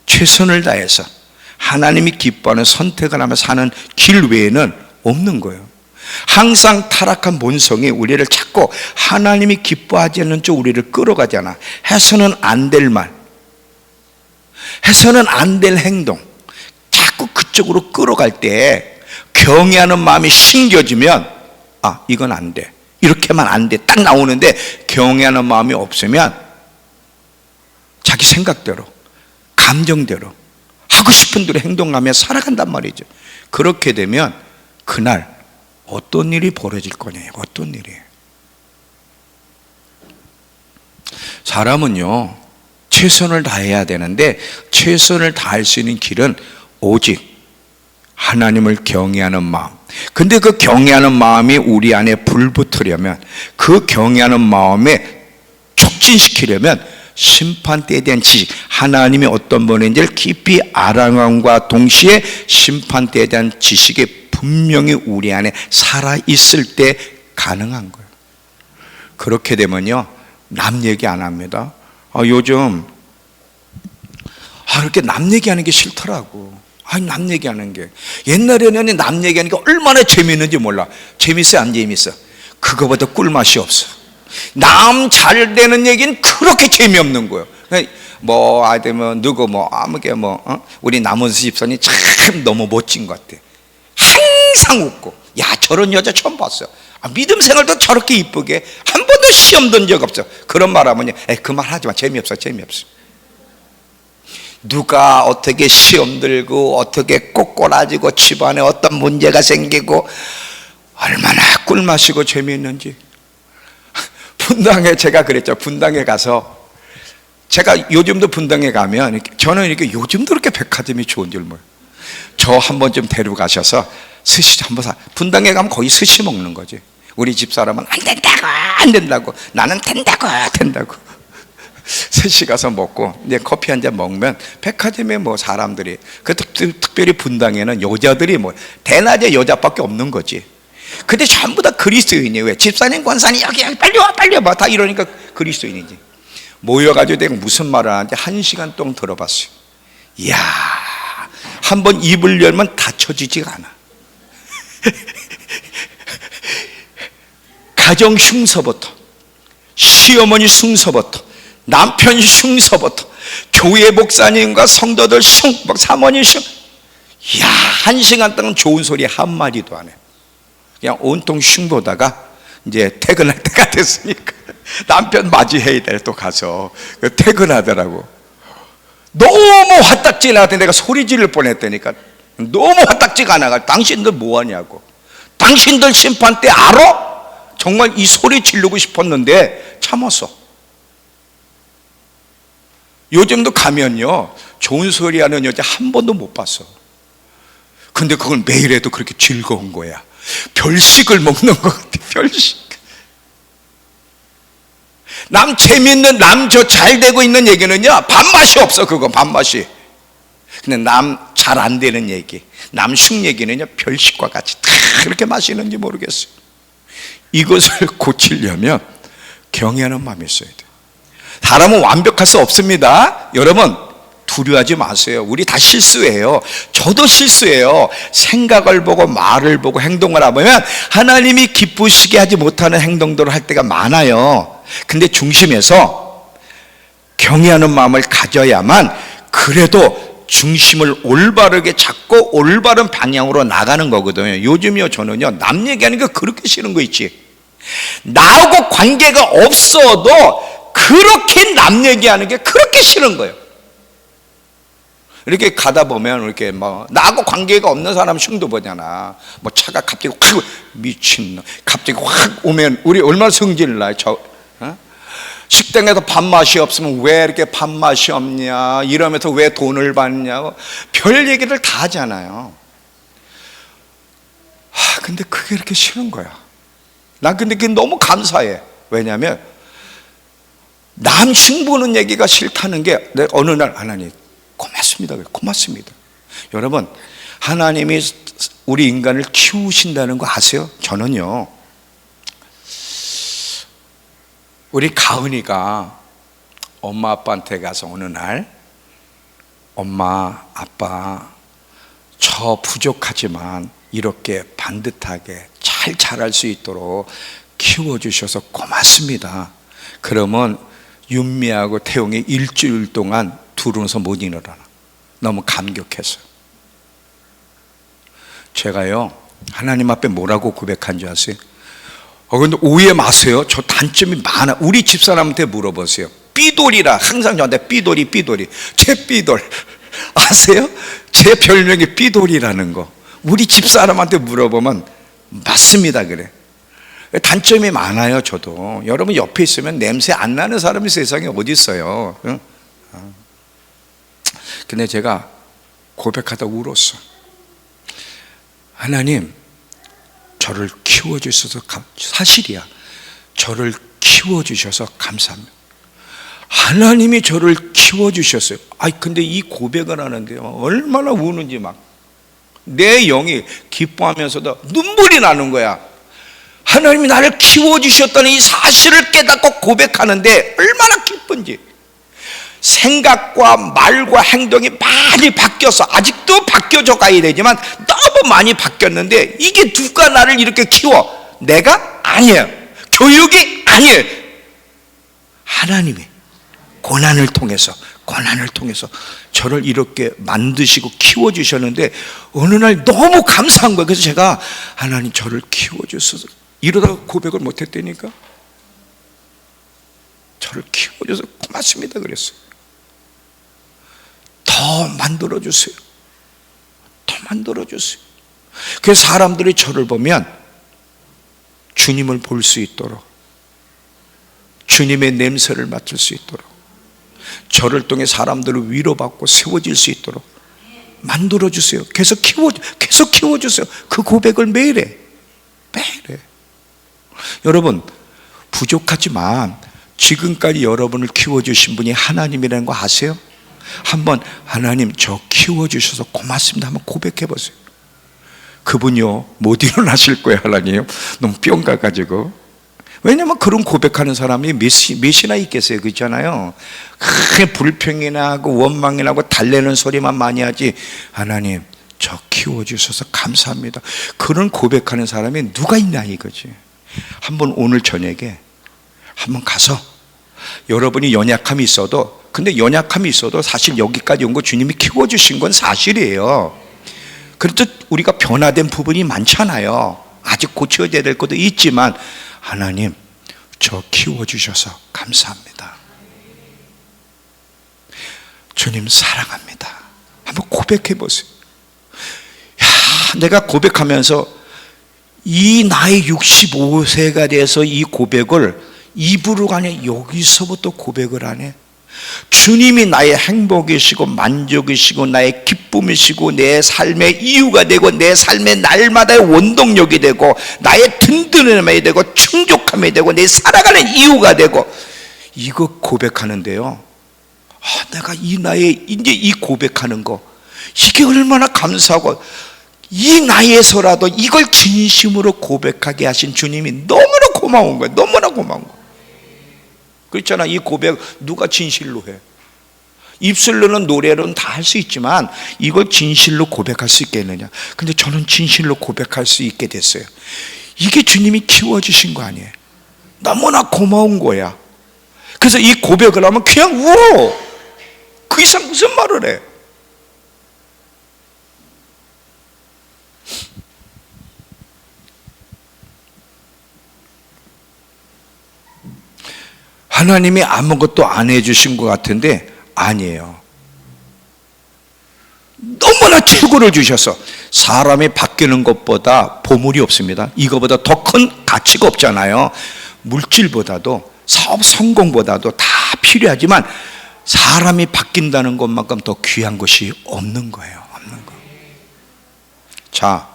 최선을 다해서 하나님이 기뻐하는 선택을 하며 사는 길 외에는 없는 거예요. 항상 타락한 본성이 우리를 자꾸 하나님이 기뻐하지 않는 쪽 우리를 끌어가잖아. 해서는 안 될 말, 해서는 안 될 행동, 자꾸 그쪽으로 끌어갈 때 경외하는 마음이 심겨지면 이건 안 돼, 이렇게만 안 돼 딱 나오는데, 경외하는 마음이 없으면 자기 생각대로 감정대로 하고 싶은 대로 행동하며 살아간단 말이죠. 그렇게 되면 그날 어떤 일이 벌어질 거냐, 어떤 일이. 사람은요 최선을 다해야 되는데 최선을 다할 수 있는 길은 오직 하나님을 경외하는 마음. 근데 그 경외하는 마음이 우리 안에 불붙으려면, 그 경외하는 마음에 촉진시키려면 심판대에 대한 지식, 하나님이 어떤 분인지를 깊이 알아감과 동시에 심판대에 대한 지식이 분명히 우리 안에 살아있을 때 가능한 거예요. 그렇게 되면요, 남 얘기 안 합니다. 요즘 그렇게 남 얘기하는 게 싫더라고. 남 얘기하는 게. 옛날에는 남 얘기하는 게 얼마나 재미있는지 몰라. 재밌어 안 재밌어? 그거보다 꿀맛이 없어. 남 잘 되는 얘기는 그렇게 재미없는 거예요. 아니면 누구 아무게 우리 남원수 집사님 참 너무 멋진 것 같아. 항상 웃고, 야 저런 여자 처음 봤어. 믿음 생활도 저렇게 이쁘게 한 번도 시험 든 적 없어. 그런 말 하면 그 말 하지 마. 재미없어. 누가 어떻게 시험 들고 어떻게 꼬꼬라지고 집안에 어떤 문제가 생기고 얼마나 꿀맛이고 재미있는지. 분당에 제가 그랬죠. 분당에 가서, 제가 요즘도 분당에 가면 저는 이렇게 요즘도 그렇게 백화점이 좋은 줄 몰라요. 저 한 번쯤 데려가셔서 스시 한번 분당에 가면 거의 스시 먹는 거지. 우리 집사람은 안 된다고, 나는 된다고. 스시 가서 먹고 이제 커피 한 잔 먹으면 백화점에 사람들이, 특별히 분당에는 여자들이 대낮에 여자밖에 없는 거지. 근데 전부 다 그리스도인이에요. 왜? 집사님, 권사님 여기 빨리 와봐. 다 이러니까 그리스도인이지. 모여가지고 내가 무슨 말을 하는지 1시간 동안 들어봤어요. 이야, 한번 입을 열면 닫혀지지가 않아. 가정 흉서부터, 시어머니 흉서부터, 남편 흉서부터, 교회 목사님과 성도들 사모님 이야, 1시간 동안 좋은 소리 한마디도 안 해. 그냥 온통 흉보다가 이제 퇴근할 때가 됐으니까 남편 맞이해야 돼. 또 가서 퇴근하더라고. 너무 화딱지 나한테 내가 소리 지를 뻔했다니까. 너무 화딱지가 나가. 당신들 뭐하냐고. 당신들 심판 때 알아? 정말 이 소리 지르고 싶었는데 참았어. 요즘도 가면요, 좋은 소리 하는 여자 한 번도 못 봤어. 근데 그걸 매일 해도 그렇게 즐거운 거야. 별식을 먹는 것 같아. 별식. 남 재밌는, 남 저 잘 되고 있는 얘기는요, 밥맛이 없어. 그거 밥맛이. 근데 남 잘 안 되는 얘기, 남 흉 얘기는요, 별식과 같이 다 그렇게 맛있는지 모르겠어요. 이것을 고치려면 경외하는 마음이 있어야 돼요. 사람은 완벽할 수 없습니다. 여러분 두려워하지 마세요. 우리 다 실수해요. 저도 실수해요. 생각을 보고 말을 보고 행동을 하면 하나님이 기쁘시게 하지 못하는 행동들을 할 때가 많아요. 근데 중심에서 경외하는 마음을 가져야만 그래도 중심을 올바르게 잡고 올바른 방향으로 나가는 거거든요. 요즘요, 저는요, 남 얘기하는 게 그렇게 싫은 거 있지. 나하고 관계가 없어도 그렇게 남 얘기하는 게 그렇게 싫은 거예요. 이렇게 가다 보면 이렇게 나하고 관계가 없는 사람 흉도 보잖아. 차가 갑자기 확 미친놈 갑자기 확 오면 우리 얼마나 성질 나요. 식당에서 밥맛이 없으면 왜 이렇게 밥맛이 없냐, 이러면서 왜 돈을 받냐고 별 얘기를 다 하잖아요. 근데 그게 이렇게 싫은 거야. 난 근데 그게 너무 감사해. 왜냐하면 남 흉보는 얘기가 싫다는 게 내가 어느 날 하나님 고맙습니다. 고맙습니다. 여러분, 하나님이 우리 인간을 키우신다는 거 아세요? 저는요, 우리 가은이가 엄마 아빠한테 가서 어느 날 엄마 아빠 저 부족하지만 이렇게 반듯하게 잘 자랄 수 있도록 키워주셔서 고맙습니다. 그러면 윤미하고 태용이 일주일 동안 둘이서 못 일어나. 너무 감격해서. 제가요, 하나님 앞에 뭐라고 고백한 줄 아세요? 근데 오해 마세요. 저 단점이 많아. 우리 집사람한테 물어보세요. 삐돌이라 항상 저한테 삐돌이 제 삐돌 아세요? 제 별명이 삐돌이라는 거 우리 집사람한테 물어보면 맞습니다. 그래. 단점이 많아요. 저도. 여러분 옆에 있으면 냄새 안 나는 사람이 세상에 어디 있어요. 응? 근데 제가 고백하다 울었어. 하나님, 저를 키워주셔서 사실이야. 저를 키워주셔서 감사합니다. 하나님이 저를 키워주셨어요. 근데 이 고백을 하는데요, 얼마나 우는지 막 내 영이 기뻐하면서도 눈물이 나는 거야. 하나님이 나를 키워주셨다는 이 사실을 깨닫고 고백하는데 얼마나 기쁜지. 생각과 말과 행동이 많이 바뀌어서 아직도 바뀌어져 가야 되지만 너무 많이 바뀌었는데, 이게 누가 나를 이렇게 키워? 내가 아니에요. 교육이 아니에요. 하나님이 고난을 통해서 저를 이렇게 만드시고 키워주셨는데, 어느 날 너무 감사한 거예요. 그래서 제가 하나님, 저를 키워주셔서, 이러다가 고백을 못했다니까, 저를 키워줘서 고맙습니다 그랬어요. 더 만들어주세요. 더 만들어주세요. 그래서 사람들이 저를 보면 주님을 볼 수 있도록, 주님의 냄새를 맡을 수 있도록, 저를 통해 사람들을 위로받고 세워질 수 있도록 만들어주세요. 계속 키워주세요. 그 고백을 매일 해. 여러분, 부족하지만 지금까지 여러분을 키워주신 분이 하나님이라는 거 아세요? 한번 하나님, 저 키워주셔서 고맙습니다 한번 고백해 보세요. 그분이요, 못 일어나실 거예요. 하나님, 너무 뿅 가가지고. 왜냐면 그런 고백하는 사람이 몇이나 있겠어요. 그렇잖아요. 불평이나 하고 원망이나 하고 달래는 소리만 많이 하지, 하나님, 저 키워주셔서 감사합니다, 그런 고백하는 사람이 누가 있냐 이거지. 한번 오늘 저녁에 한번 가서, 여러분이 연약함이 있어도, 근데 연약함이 있어도 사실 여기까지 온 거 주님이 키워주신 건 사실이에요. 그래도 우리가 변화된 부분이 많잖아요. 아직 고쳐야 될 것도 있지만, 하나님, 저 키워주셔서 감사합니다, 주님 사랑합니다, 한번 고백해 보세요. 내가 고백하면서 이 나이 65세가 돼서 이 고백을 입으로 가냐, 여기서부터 고백을 하네. 주님이 나의 행복이시고 만족이시고 나의 기쁨이시고 내 삶의 이유가 되고 내 삶의 날마다의 원동력이 되고 나의 든든함이 되고 충족함이 되고 내 살아가는 이유가 되고, 이거 고백하는데요, 내가 이 나이에 이제 이 고백하는 거, 이게 얼마나 감사하고, 이 나이에서라도 이걸 진심으로 고백하게 하신 주님이 너무나 고마운 거예요. 너무나 고마운 거예요. 그렇잖아. 이 고백 누가 진실로 해? 입술로는 노래로는 다 할 수 있지만 이걸 진실로 고백할 수 있겠느냐? 근데 저는 진실로 고백할 수 있게 됐어요. 이게 주님이 키워주신 거 아니에요? 너무나 고마운 거야. 그래서 이 고백을 하면 그냥 울어. 그 이상 무슨 말을 해? 하나님이 아무것도 안 해주신 것 같은데 아니에요. 너무나 최고를 주셔서, 사람이 바뀌는 것보다 보물이 없습니다. 이거보다 더 큰 가치가 없잖아요. 물질보다도 사업 성공보다도 다 필요하지만 사람이 바뀐다는 것만큼 더 귀한 것이 없는 거예요. 없는 거. 자,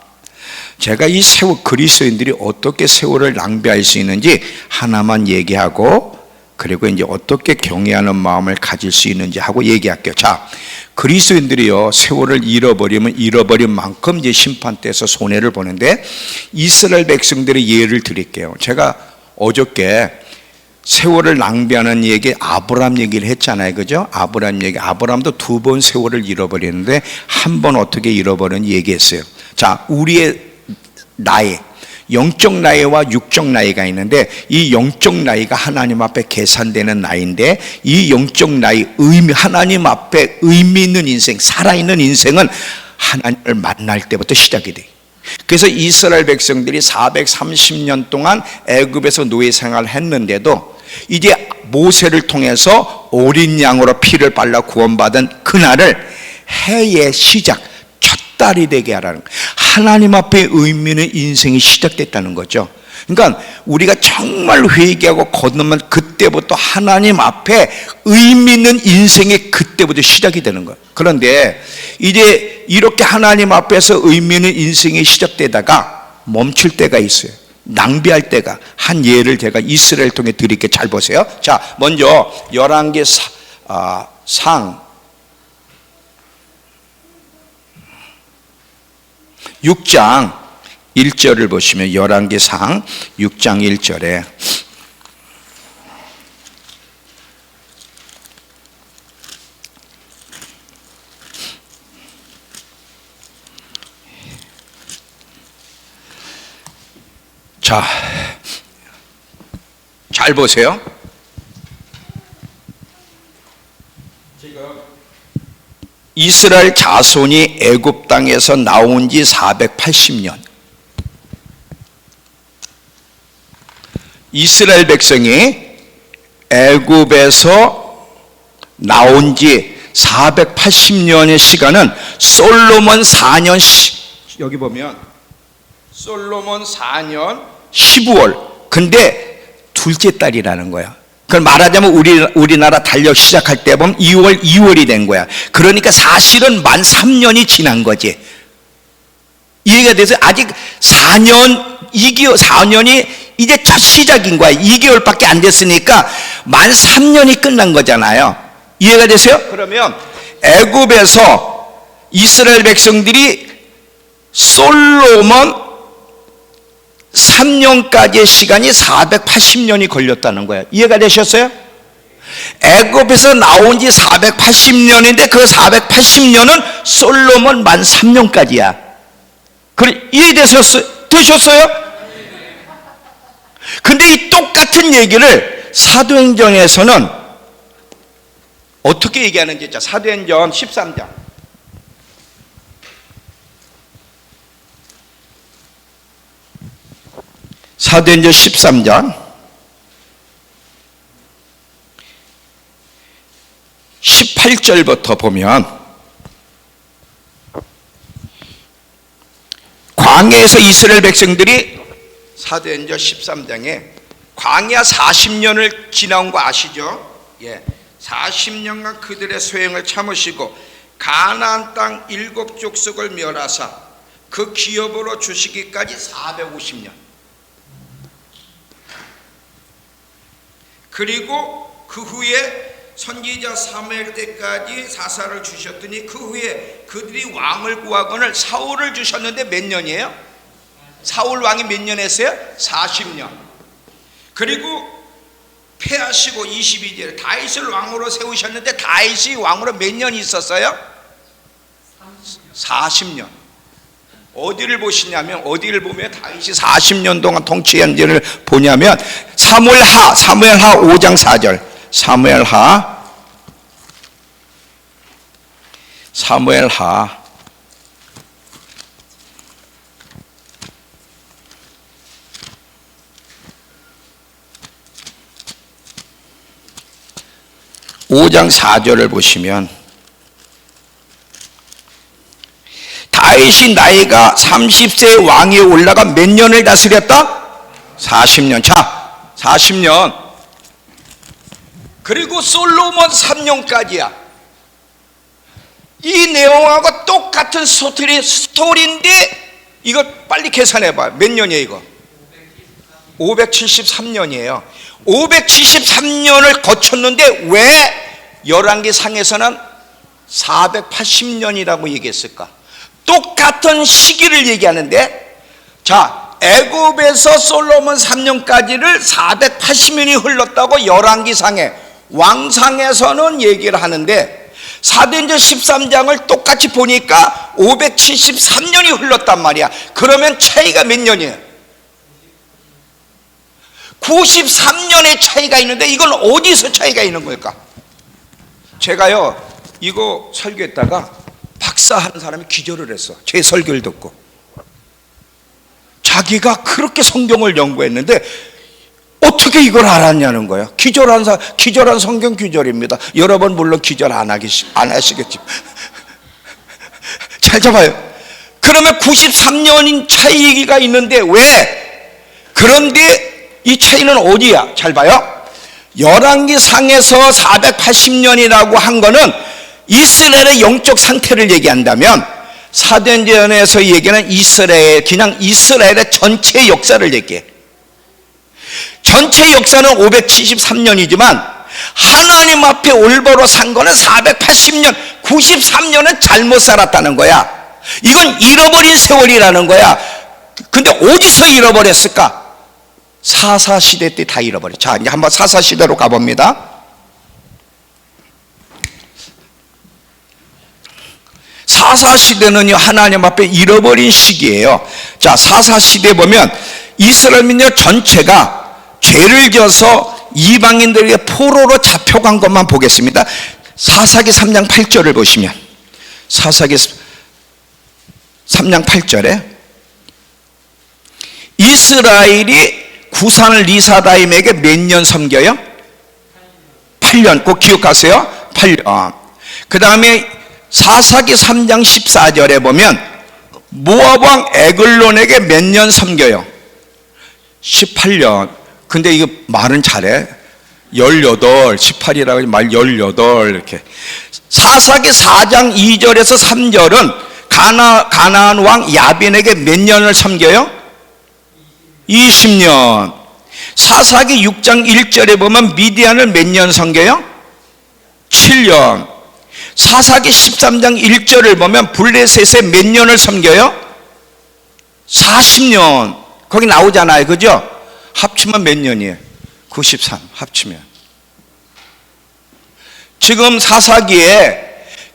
제가 이 그리스도인들이 어떻게 세월을 낭비할 수 있는지 하나만 얘기하고, 그리고 이제 어떻게 경외하는 마음을 가질 수 있는지 하고 얘기할게요. 자, 그리스도인들이요, 세월을 잃어버리면 잃어버린 만큼 이제 심판 때에서 손해를 보는데, 이스라엘 백성들의 예를 드릴게요. 제가 어저께 세월을 낭비하는 얘기, 아브람 얘기를 했잖아요. 그죠? 아브람 얘기. 아브람도 2번 세월을 잃어버리는데 한 번 어떻게 잃어버렸는지 얘기했어요. 자, 우리의 나이, 영적 나이와 육적 나이가 있는데, 이 영적 나이가 하나님 앞에 계산되는 나이인데, 이 영적 나이, 하나님 앞에 의미 있는 인생, 살아있는 인생은 하나님을 만날 때부터 시작이 돼요. 그래서 이스라엘 백성들이 430년 동안 애굽에서 노예 생활을 했는데도 이제 모세를 통해서 어린 양으로 피를 발라 구원받은 그날을 해의 시작, 첫 달이 되게 하라는 거예요. 하나님 앞에 의미 있는 인생이 시작됐다는 거죠. 그러니까 우리가 정말 회개하고 거듭나면 그때부터 하나님 앞에 의미 있는 인생이 그때부터 시작이 되는 거예요. 그런데 이제 이렇게 하나님 앞에서 의미 있는 인생이 시작되다가 멈출 때가 있어요. 낭비할 때가. 한 예를 제가 이스라엘 통해 드릴게. 잘 보세요. 자, 먼저 열왕기 상 6장 1절을 보시면 열왕기상 6장 1절에 자, 잘 보세요. 지금 이스라엘 자손이 애굽 땅에서 나온 지 480년. 이스라엘 백성이 애굽에서 나온 지 480년의 시간은 솔로몬 4년 여기 보면 솔로몬 4년 15월. 근데 둘째 딸이라는 거야. 그걸 말하자면 우리나라 달력 시작할 때 보면 2월이 된 거야. 그러니까 사실은 만 3년이 지난 거지. 이해가 돼서 아직 4년이 이제 첫 시작인 거야. 2개월밖에 안 됐으니까 만 3년이 끝난 거잖아요. 이해가 되세요? 그러면 애굽에서 이스라엘 백성들이 솔로몬 3년까지의 시간이 480년이 걸렸다는 거예요. 이해가 되셨어요? 애굽에서 나온 지 480년인데 그 480년은 솔로몬 만 3년까지야. 그래, 이해되셨어요? 근데 이 똑같은 얘기를 사도행전에서는 어떻게 얘기하는지, 자, 사도행전 13장. 사도행전 13장 18절부터 보면 광야에서 이스라엘 백성들이 사도행전 13장에 광야 40년을 지나온 거 아시죠? 예, 40년간 그들의 소행을 참으시고 가나안 땅 7족속을 멸하사 그 기업으로 주시기까지 450년. 그리고 그 후에 선지자 사무엘 때까지 사사를 주셨더니 그 후에 그들이 왕을 구하거늘 사울을 주셨는데 몇 년이에요? 사울 왕이 몇 년 했어요? 40년. 그리고 패하시고 22절 다윗을 왕으로 세우셨는데 다윗이 왕으로 몇 년 있었어요? 40년. 어디를 보시냐면, 어디를 보면 다윗이 40년 동안 통치한지를 보냐면 사무엘하 5장 4절. 사무엘하 5장 4절을 보시면 다윗이 나이가 30세의 왕위에 올라가 몇 년을 다스렸다? 40년. 자, 40년. 그리고 솔로몬 3년까지야. 이 내용하고 똑같은 스토리인데 이거 빨리 계산해봐요. 몇 년이에요 이거? 573년이에요 573년을 거쳤는데 왜 열왕기 상에서는 480년이라고 얘기했을까? 똑같은 시기를 얘기하는데, 자, 애굽에서 솔로몬 3년까지를 480년이 흘렀다고 열왕기상에, 왕상에서는 얘기를 하는데 사도행전 13장을 똑같이 보니까 573년이 흘렀단 말이야. 그러면 차이가 몇 년이에요? 93년의 차이가 있는데 이건 어디서 차이가 있는 걸까? 제가요 이거 설교했다가 박사하는 사람이 기절을 했어. 제 설교를 듣고. 자기가 그렇게 성경을 연구했는데 어떻게 이걸 알았냐는 거예요. 기절한 성경 기절입니다. 여러분 물론 기절 안 하시겠지. 잘 잡아요. 그러면 93년인 차이가 있는데 왜 그런데 이 차이는 어디야? 잘 봐요. 열왕기 상에서 480년이라고 한 거는 이스라엘의 영적 상태를 얘기한다면, 사도행전에서 얘기하는 이스라엘, 그냥 이스라엘의 전체 역사를 얘기해. 전체 역사는 573년이지만 하나님 앞에 올바로 산 거는 480년, 93년은 잘못 살았다는 거야. 이건 잃어버린 세월이라는 거야. 근데 어디서 잃어버렸을까? 사사시대 때 다 잃어버렸죠. 자, 이제 한번 사사시대로 가봅니다. 사사시대는요, 하나님 앞에 잃어버린 시기예요. 자, 사사시대 보면 이스라엘 민족 전체가 죄를 져서 이방인들에게 포로로 잡혀간 것만 보겠습니다. 사사기 3장 8절을 보시면, 사사기 3장 8절에 이스라엘이 구산 리사다임에게 몇 년 섬겨요? 8년. 꼭 기억하세요. 8년. 그 다음에 사사기 3장 14절에 보면 모압 왕 에글론에게 몇 년 섬겨요? 18년. 근데 이거 말은 잘해. 18, 18이라고 하지 말 18 이렇게. 사사기 4장 2절에서 3절은 가나안 왕 야빈에게 몇 년을 섬겨요? 20년. 사사기 6장 1절에 보면 미디안을 몇 년 섬겨요? 7년. 사사기 13장 1절을 보면 블레셋에 몇 년을 섬겨요? 40년. 거기 나오잖아요, 그죠? 합치면 몇 년이에요? 93 합치면. 지금 사사기에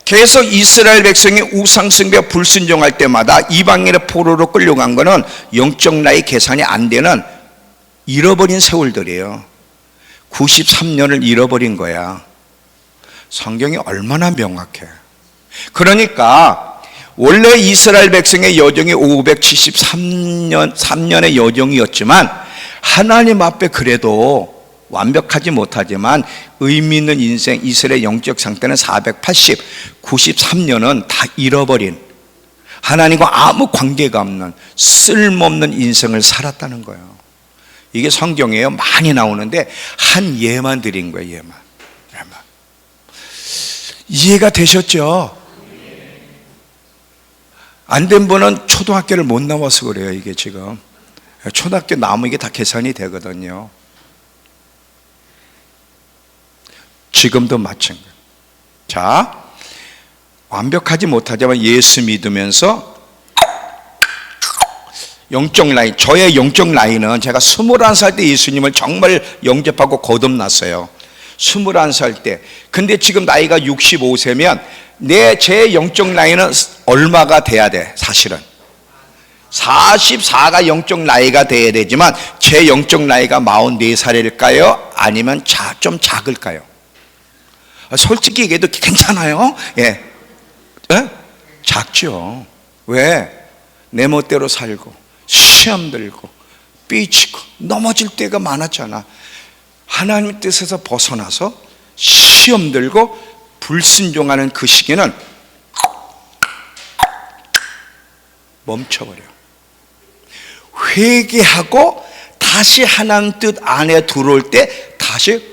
계속 이스라엘 백성이 우상숭배 불순종할 때마다 이방인의 포로로 끌려간 거는 영적 나이 계산이 안 되는 잃어버린 세월들이에요. 93년을 잃어버린 거야. 성경이 얼마나 명확해. 그러니까 원래 이스라엘 백성의 여정이 573년의 여정이었지만 하나님 앞에 그래도 완벽하지 못하지만 의미 있는 인생, 이스라엘의 영적 상태는 480, 93년은 다 잃어버린, 하나님과 아무 관계가 없는 쓸모없는 인생을 살았다는 거예요. 이게 성경이에요. 많이 나오는데 한 예만 드린 거예요. 예만. 이해가 되셨죠? 안 된 분은 초등학교를 못 나와서 그래요. 이게 지금 초등학교 나오면 이게 다 계산이 되거든요. 지금도 마찬가지. 자, 완벽하지 못하지만 예수 믿으면서 영적 라인, 저의 영적 라인은 제가 21살 때 예수님을 정말 영접하고 거듭났어요. 21살 때. 근데 지금 나이가 65세면 제 영적 라인은 얼마가 돼야 돼? 사실은 44가 영적 나이가 돼야 되지만 제 영적 나이가 44살일까요? 아니면 좀 작을까요? 솔직히 얘기해도 괜찮아요. 예. 예? 작죠. 왜? 내 멋대로 살고 시험 들고 삐치고 넘어질 때가 많았잖아. 하나님 뜻에서 벗어나서 시험 들고 불순종하는 그 시기는 멈춰버려. 회개하고 다시 하나님 뜻 안에 들어올 때 다시.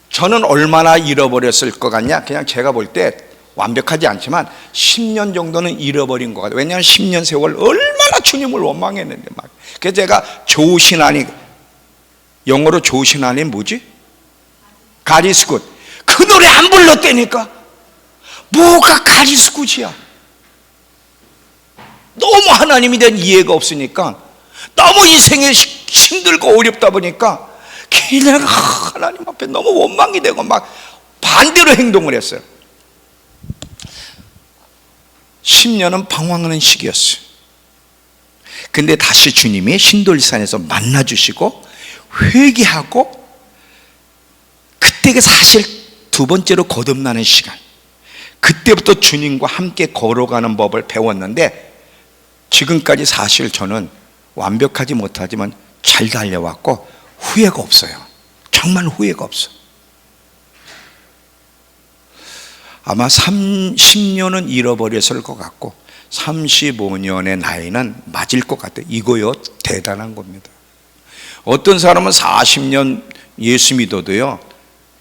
저는 얼마나 잃어버렸을 것 같냐? 그냥 제가 볼 때 완벽하지 않지만 10년 정도는 잃어버린 것 같아요. 왜냐하면 10년 세월 얼마나 주님을 원망했는데 막. 그래서 제가 조신하니, 영어로 조신하니 뭐지? 가리스굿. 그 노래 안 불렀다니까. 뭐가 가리스굿이야? 너무 하나님에 대한 이해가 없으니까, 너무 인생이 힘들고 어렵다 보니까 그냥 하나님 앞에 너무 원망이 되고 막 반대로 행동을 했어요. 10년은 방황하는 시기였어요. 근데 다시 주님이 신돌산에서 만나주시고 회개하고, 그때가 사실 두 번째로 거듭나는 시간. 그때부터 주님과 함께 걸어가는 법을 배웠는데, 지금까지 사실 저는 완벽하지 못하지만 잘 달려왔고 후회가 없어요. 정말 후회가 없어. 아마 30년은 잃어버렸을 것 같고 35년의 나이는 맞을 것 같아요. 이거요, 대단한 겁니다. 어떤 사람은 40년 예수 믿어도요,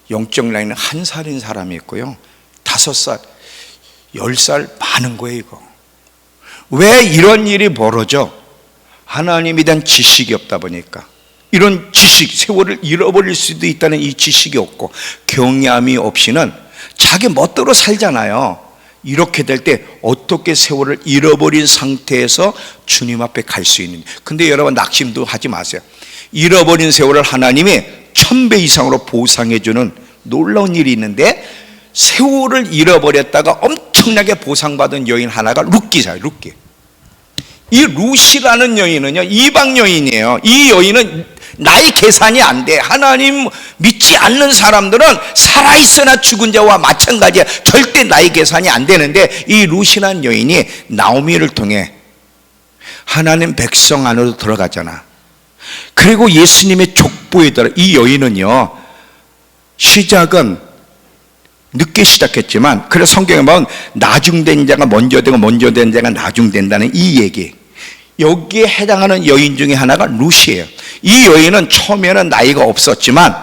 영적 나이는 1살인 사람이 있고요, 5살, 10살 많은 거예요. 이거 왜 이런 일이 벌어져? 하나님에 대한 지식이 없다 보니까. 이런 지식, 세월을 잃어버릴 수도 있다는 이 지식이 없고 경외함이 없이는 자기 멋대로 살잖아요. 이렇게 될 때 어떻게 세월을 잃어버린 상태에서 주님 앞에 갈 수 있는지. 근데 여러분, 낙심도 하지 마세요. 잃어버린 세월을 하나님이 1000배 이상으로 보상해 주는 놀라운 일이 있는데, 세월을 잃어버렸다가 엄청나게 보상받은 여인 하나가 룻기사예요. 룻기. 이 룻이라는 여인은요, 이방 여인이에요. 이 여인은 나이 계산이 안 돼. 하나님 믿지 않는 사람들은 살아있으나 죽은 자와 마찬가지야. 절대 나이 계산이 안 되는데, 이 룻이라는 여인이 나오미를 통해 하나님 백성 안으로 들어가잖아. 그리고 예수님의 족보에 들어. 이 여인은요, 시작은 늦게 시작했지만, 그래서 성경에 보면 나중된 자가 먼저 되고 먼저 된 자가 나중된다는 이 얘기, 여기에 해당하는 여인 중에 하나가 룻이에요. 이 여인은 처음에는 나이가 없었지만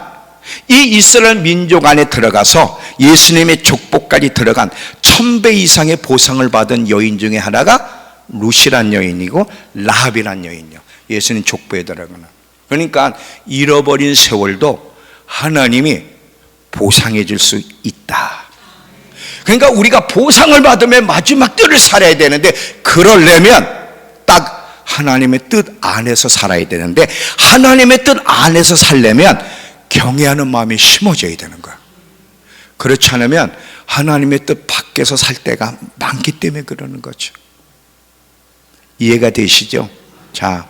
이 이스라엘 민족 안에 들어가서 예수님의 족보까지 들어간 1000배 이상의 보상을 받은 여인 중에 하나가 룻이란 여인이고, 라합이란 여인이요, 예수님 족보에 들어가는. 그러니까 잃어버린 세월도 하나님이 보상해 줄 수 있다. 그러니까 우리가 보상을 받으면 마지막 때를 살아야 되는데, 그러려면 딱 하나님의 뜻 안에서 살아야 되는데, 하나님의 뜻 안에서 살려면 경외하는 마음이 심어져야 되는 거야. 그렇지 않으면 하나님의 뜻 밖에서 살 때가 많기 때문에 그러는 거죠. 이해가 되시죠? 자,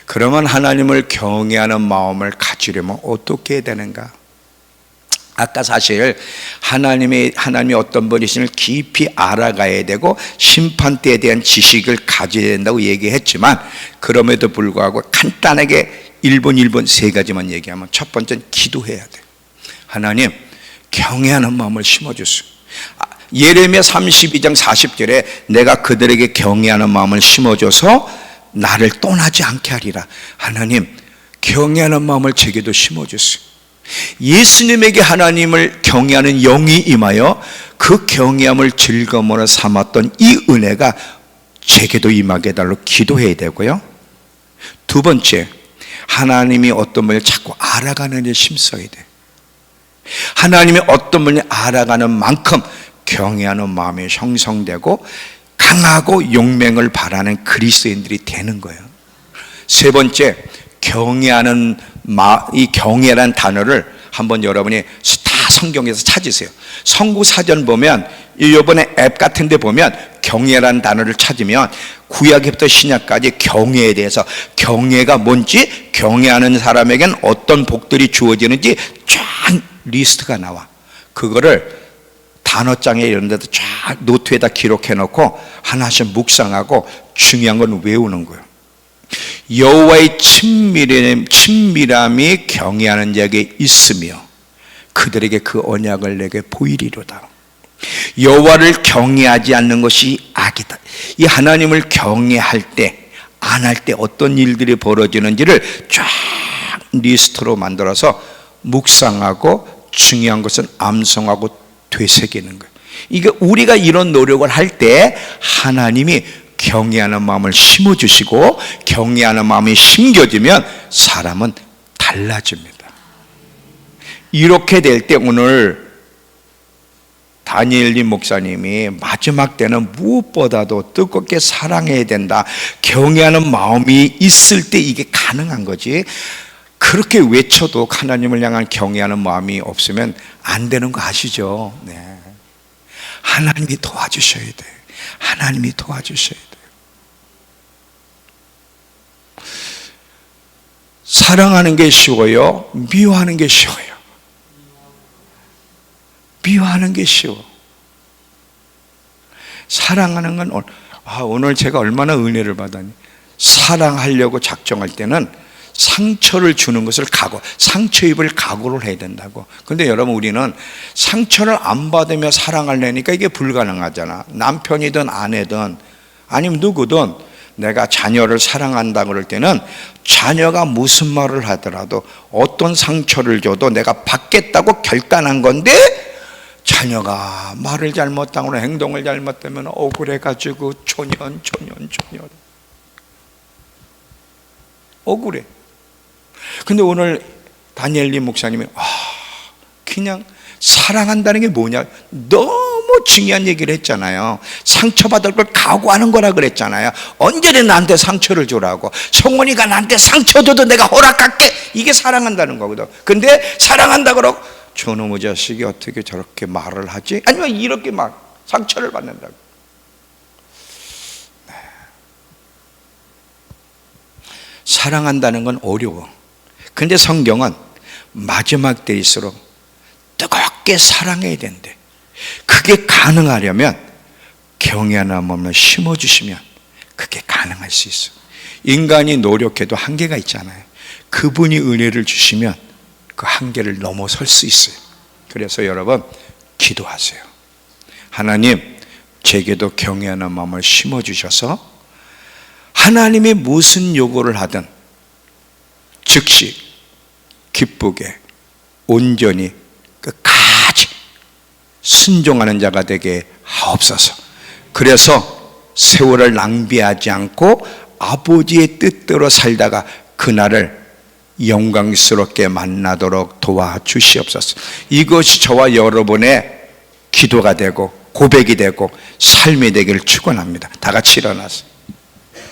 그러면 하나님을 경외하는 마음을 가지려면 어떻게 해야 되는가? 아까 사실 하나님이 어떤 분이신을 깊이 알아가야 되고 심판대에 대한 지식을 가져야 된다고 얘기했지만, 그럼에도 불구하고 간단하게 1분 3가지만 얘기하면, 첫 번째는 기도해야 돼. 하나님, 경외하는 마음을 심어주세요. 예레미야 32장 40절에 내가 그들에게 경외하는 마음을 심어줘서 나를 떠나지 않게 하리라. 하나님, 경외하는 마음을 제게도 심어주세요. 예수님에게 하나님을 경외하는 영이 임하여 그 경외함을 즐거움으로 삼았던 이 은혜가 제게도 임하게 해달라고 기도해야 되고요. 두 번째, 하나님이 어떤 분을 자꾸 알아가는 데 힘써야 돼. 하나님이 어떤 분을 알아가는 만큼 경외하는 마음이 형성되고 강하고 용맹을 바라는 그리스도인들이 되는 거예요. 세 번째, 이 경외라는 단어를 한번 여러분이 다 성경에서 찾으세요. 성구사전 보면, 이번에 앱 같은 데 보면 경외라는 단어를 찾으면 구약부터 신약까지 경외에 대해서, 경외가 뭔지, 경외하는 사람에겐 어떤 복들이 주어지는지 쫙 리스트가 나와. 그거를 단어장에 이런 데도 쫙 노트에다 기록해 놓고 하나씩 묵상하고 중요한 건 외우는 거예요. 여호와의 친밀함이 경외하는 자에게 있으며 그들에게 그 언약을 내게 보이리로다. 여호와를 경외하지 않는 것이 악이다. 이 하나님을 경외할 때, 안 할 때 어떤 일들이 벌어지는지를 쫙 리스트로 만들어서 묵상하고 중요한 것은 암송하고 되새기는 거예요. 이게 우리가 이런 노력을 할 때 하나님이 경외하는 마음을 심어주시고, 경외하는 마음이 심겨지면 사람은 달라집니다. 이렇게 될 때 오늘 다니엘님 목사님이 마지막 때는 무엇보다도 뜨겁게 사랑해야 된다, 경외하는 마음이 있을 때 이게 가능한 거지, 그렇게 외쳐도 하나님을 향한 경외하는 마음이 없으면 안 되는 거 아시죠? 네. 하나님이 도와주셔야 돼. 하나님이 도와주셔야 돼. 사랑하는 게 쉬워요? 미워하는 게 쉬워요? 미워하는 게 쉬워. 사랑하는 건 오늘 제가 얼마나 은혜를 받았니. 사랑하려고 작정할 때는 상처를 주는 것을 상처 입을 각오를 해야 된다고. 근데 여러분, 우리는 상처를 안 받으며 사랑하려니까 이게 불가능하잖아. 남편이든 아내든 아니면 누구든 내가 자녀를 사랑한다 그럴 때는 자녀가 무슨 말을 하더라도 어떤 상처를 줘도 내가 받겠다고 결단한 건데, 자녀가 말을 잘못하거나 행동을 잘못하면 억울해가지고 초년 억울해. 근데 오늘 다니엘리 목사님이 그냥 사랑한다는 게 뭐냐, 너무 중요한 얘기를 했잖아요. 상처받을 걸 각오하는 거라 그랬잖아요. 언제나 나한테 상처를 주라고, 성원이가 나한테 상처 줘도 내가 허락할게, 이게 사랑한다는 거거든. 근데 사랑한다 그러고 저놈의 자식이 어떻게 저렇게 말을 하지? 아니면 이렇게 막 상처를 받는다고. 사랑한다는 건 어려워. 근데 성경은 마지막 때일수록 뜨겁게 사랑해야 된대. 그게 가능하려면 경외하는 마음을 심어주시면 그게 가능할 수 있어. 인간이 노력해도 한계가 있잖아요. 그분이 은혜를 주시면 그 한계를 넘어설 수 있어요. 그래서 여러분 기도하세요. 하나님, 제게도 경외하는 마음을 심어주셔서 하나님이 무슨 요구를 하든 즉시 기쁘게 온전히 끝까지 순종하는 자가 되게 하옵소서. 그래서 세월을 낭비하지 않고 아버지의 뜻대로 살다가 그날을 영광스럽게 만나도록 도와주시옵소서. 이것이 저와 여러분의 기도가 되고 고백이 되고 삶이 되기를 축원합니다. 다 같이 일어나서